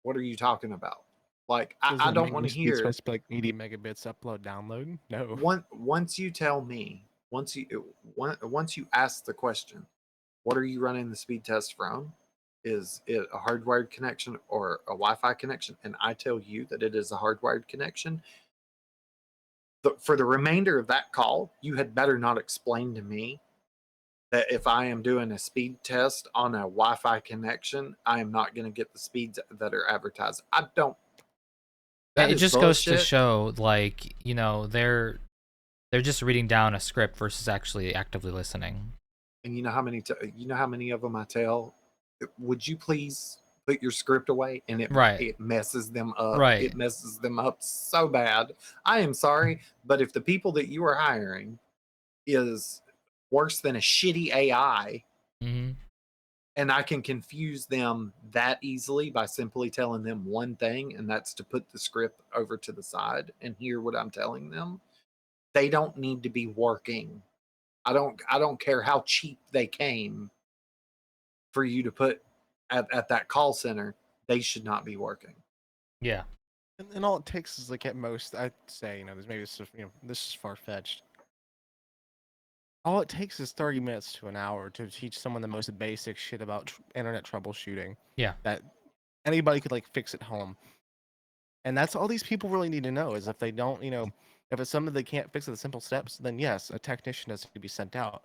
S3: what are you talking about? Like,
S1: Does
S3: I
S1: that
S3: don't
S1: mean
S3: want
S1: your
S3: to
S1: speed's
S3: hear
S1: supposed to be like 80 megabits upload download? No.
S3: once you tell me, once you ask the question, what are you running the speed test from? Is it a hardwired connection or a Wi-Fi connection? And I tell you that it is a hardwired connection. For the remainder of that call, you had better not explain to me that if I am doing a speed test on a Wi-Fi connection, I am not going to get the speeds that are advertised. I don't. That
S2: It
S3: is
S2: just goes to
S3: bullshit.
S2: show, like, they're just reading down a script versus actually actively listening.
S3: And you know how many of them I tell, would you please put your script away? And
S2: Right.
S3: it messes them up.
S2: Right.
S3: It messes them up so bad. I am sorry, but if the people that you are hiring is worse than a shitty AI,
S2: Mm-hmm.
S3: and I can confuse them that easily by simply telling them one thing, and that's to put the script over to the side and hear what I'm telling them, they don't need to be working. I don't care how cheap they came for you to put at that call center, they should not be working.
S2: Yeah.
S1: And all it takes is like at most, I'd say, there's maybe this is far fetched. All it takes is 30 minutes to an hour to teach someone the most basic shit about internet troubleshooting.
S2: Yeah.
S1: That anybody could like fix at home. And that's all these people really need to know is if they don't, if it's something they can't fix with the simple steps, then yes, a technician has to be sent out.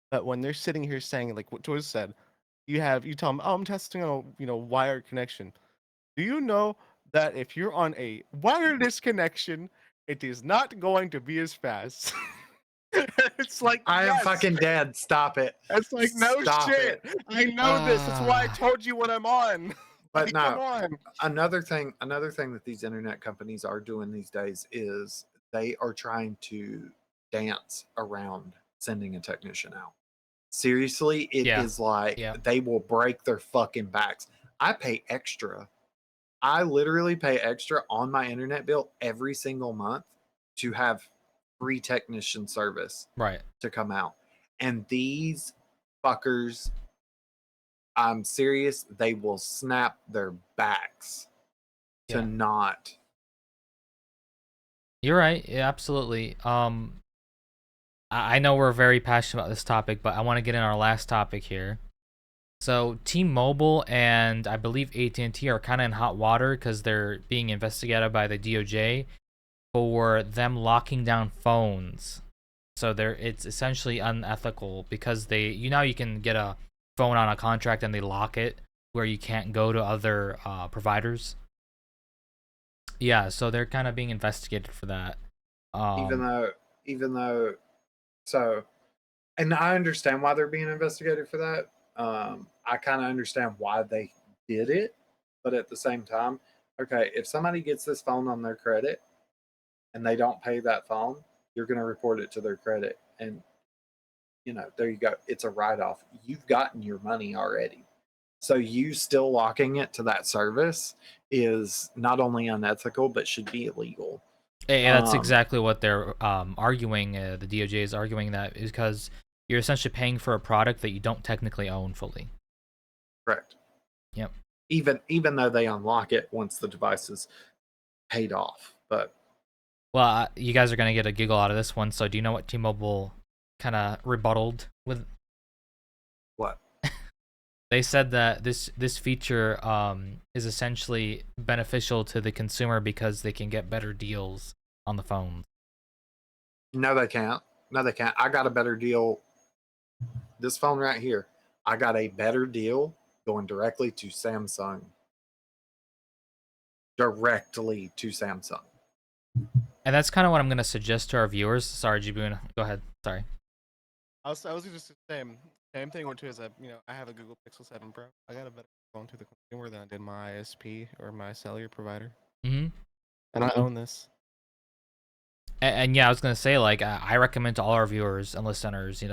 S1: But when they're sitting here saying like what Toys said, you tell them, oh, I'm testing on a wired connection. Do you know that if you're on a wireless connection, it is not going to be as fast? It's like
S3: I am
S1: yes.
S3: fucking dead. Stop it.
S1: It's like no
S3: Stop
S1: shit.
S3: it.
S1: I know this. That's why I told you what I'm on.
S3: But
S1: Like, come
S3: no,
S1: on.
S3: another thing that these internet companies are doing these days is they are trying to dance around sending a technician out. Seriously, it
S2: Yeah.
S3: is like
S2: Yeah.
S3: they will break their fucking backs. I pay extra. I literally pay extra on my internet bill every single month to have free technician service
S2: Right.
S3: to come out. And these fuckers, I'm serious, they will snap their backs to
S2: Yeah.
S3: not.
S2: You're right. Yeah, absolutely. I know we're very passionate about this topic, but I want to get in our last topic here. So T-Mobile and I believe AT&T are kind of in hot water because they're being investigated by the DOJ for them locking down phones. So it's essentially unethical because you can get a phone on a contract and they lock it where you can't go to other providers. Yeah, so they're kind of being investigated for that.
S3: Even though, so, and I understand why they're being investigated for that. I kind of understand why they did it, but at the same time, okay, if somebody gets this phone on their credit and they don't pay that phone, you're going to report it to their credit, and there you go. It's a write-off. You've gotten your money already. So you still locking it to that service is not only unethical, but should be illegal.
S2: Yeah, that's exactly what they're arguing. The DOJ is arguing that is because you're essentially paying for a product that you don't technically own fully.
S3: Correct.
S2: Yep.
S3: Even though they unlock it once the device is paid off. But
S2: well, you guys are gonna get a giggle out of this one. So do you know what T-Mobile kind of rebutted with?
S3: What?
S2: They said that this feature is essentially beneficial to the consumer because they can get better deals on the phone.
S3: No, they can't. No, they can't. I got a better deal. This phone right here, I got a better deal going directly to Samsung. Directly to Samsung.
S2: And that's kind of what I'm going to suggest to our viewers. Sorry, Jiboon. Go ahead. Sorry.
S1: I was just the same thing with too is that I have a Google Pixel 7 Pro. I got a better phone to the consumer than I did my ISP or my cellular provider.
S2: Mm-hmm.
S1: And I own this.
S2: And yeah, I was gonna say, like, I recommend to all our viewers and listeners,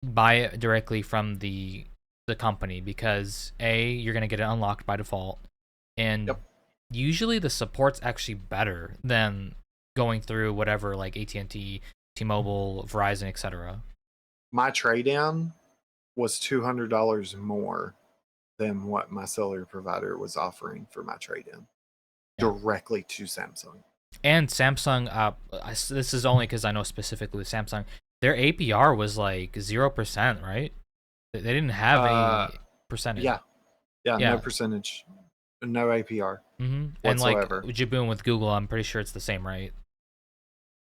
S2: buy it directly from the company because you're gonna get it unlocked by default, and usually the support's actually better than going through whatever like AT&T, T-Mobile, Verizon, etc.
S3: My trade-in was $200 more than what my cellular provider was offering for my trade-in directly to Samsung.
S2: And Samsung, this is only because I know specifically with Samsung, their APR was like 0%, right? They didn't have any percentage.
S3: Yeah, no percentage, no APR whatsoever.
S2: And like Jiboon with Google, I'm pretty sure it's the same, right?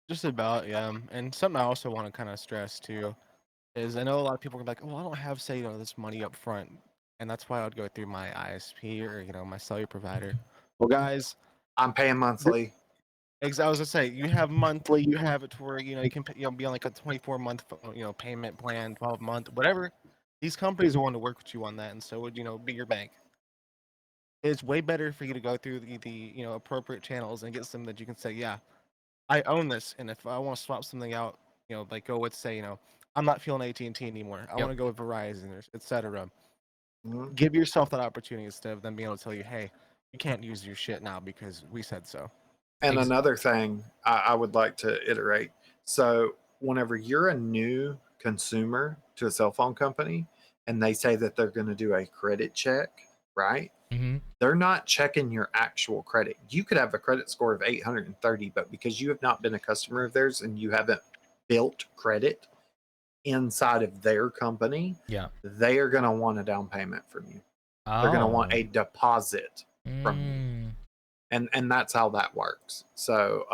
S1: Just about, yeah. And something I also want to kind of stress too is I know a lot of people are like, "Oh, I don't have this money up front," and that's why I'd go through my ISP or my cellular provider. Well, guys,
S3: I'm paying monthly.
S1: I was gonna say you have monthly, you have it to where you can be on like a 24-month payment plan, 12-month, whatever. These companies want to work with you on that, and so would be your bank. It's way better for you to go through the appropriate channels and get something that you can say, yeah, I own this, and if I want to swap something out, like go with say, I'm not feeling AT&T anymore. I want to go with Verizon, or etc.
S3: Mm-hmm.
S1: Give yourself that opportunity instead of them being able to tell you, hey, you can't use your shit now because we said so.
S3: And another thing I would like to iterate. So whenever you're a new consumer to a cell phone company and they say that they're going to do a credit check, right?
S2: Mm-hmm.
S3: They're not checking your actual credit. You could have a credit score of 830, but because you have not been a customer of theirs and you haven't built credit inside of their company, they are going to want a down payment from you. They're going to want a
S2: Oh.
S3: deposit from you.
S2: Mm.
S3: And that's how that works. So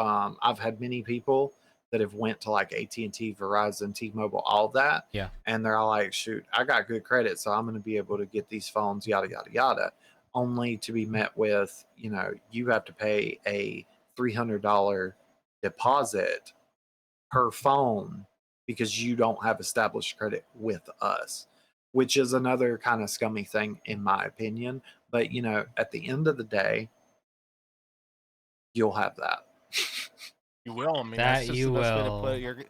S3: I've had many people that have went to like AT&T, Verizon, T-Mobile, all that.
S2: Yeah.
S3: And they're all like, shoot, I got good credit, so I'm going to be able to get these phones, yada, yada, yada, only to be met with, you know, you have to pay a $300 deposit per phone because you don't have established credit with us, which is another kind of scummy thing in my opinion. But, you know, at the end of the day, you'll have that.
S1: You will. I mean, that's
S2: That
S1: just the
S2: you
S1: best way to put
S2: will.
S1: it. You're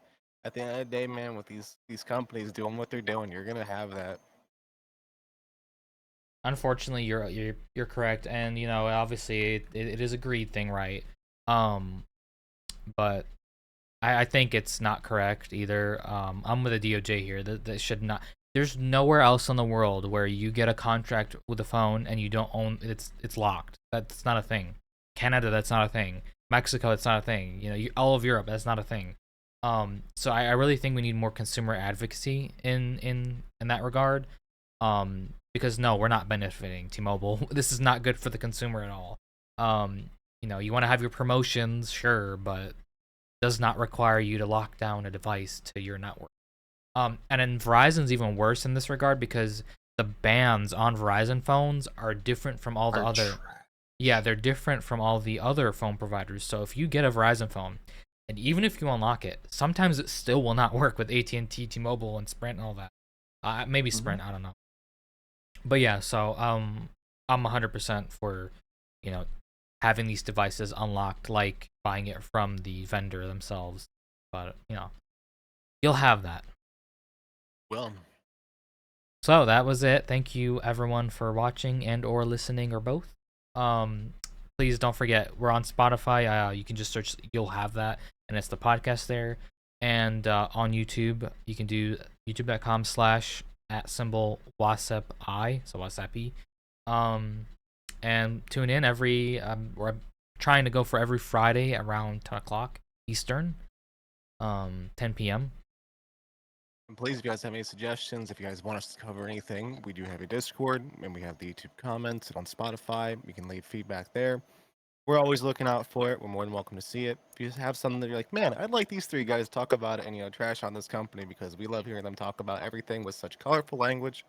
S1: at the end of the day, man. With these companies doing what they're doing, you're gonna have that.
S2: Unfortunately, you're correct, and you know, obviously, it is a greed thing, right? But I think it's not correct either. I'm with the DOJ here. That should not. There's nowhere else in the world where you get a contract with a phone and you don't own it's locked. That's not a thing. Canada, that's not a thing. Mexico, it's not a thing. You know, all of Europe, that's not a thing. So I really think we need more consumer advocacy in that regard. Because no, we're not benefiting T-Mobile. This is not good for the consumer at all. You know, you want to have your promotions, sure, but does not require you to lock down a device to your network. And then Verizon's even worse in this regard because the bands on Verizon phones are different from all the other. Yeah, they're different from all the other phone providers. So if you get a Verizon phone, and even if you unlock it, sometimes it still will not work with AT&T, T-Mobile, and Sprint and all that. Maybe Sprint, I don't know. But yeah, so I'm 100% for, you know, having these devices unlocked, like buying it from the vendor themselves. But you know, you'll have that.
S1: Well,
S2: so that was it. Thank you everyone for watching and or listening or both. Please don't forget we're on Spotify. You can just search You'll Have That, and it's the podcast there. And on YouTube, you can do youtube.com/@WhatsApp, so WhatsApp. And tune in every. We're trying to go for every Friday around 10 o'clock Eastern, 10 p.m.
S1: and please, if you guys have any suggestions, if you guys want us to cover anything, we do have a Discord and we have the YouTube comments on Spotify. You can leave feedback there. We're always looking out for it. We're more than welcome to see it. If you have something that you're like, man, I'd like these three guys to talk about it and, you know, trash on this company because we love hearing them talk about everything with such colorful language,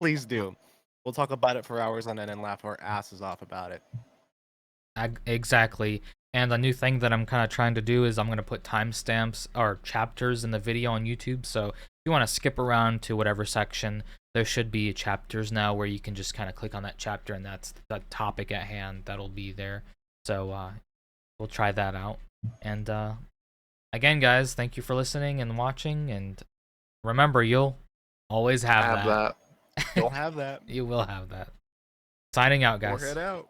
S1: please do. We'll talk about it for hours on end and laugh our asses off about it.
S2: Exactly. And the new thing that I'm kind of trying to do is I'm going to put timestamps or chapters in the video on YouTube. So if you want to skip around to whatever section, there should be chapters now where you can just kind of click on that chapter and that's the topic at hand that'll be there. So we'll try that out. And again, guys, thank you for listening and watching. And remember, you'll always have that.
S1: You'll have that.
S2: You will have that. Signing out, guys.
S1: Forehead out.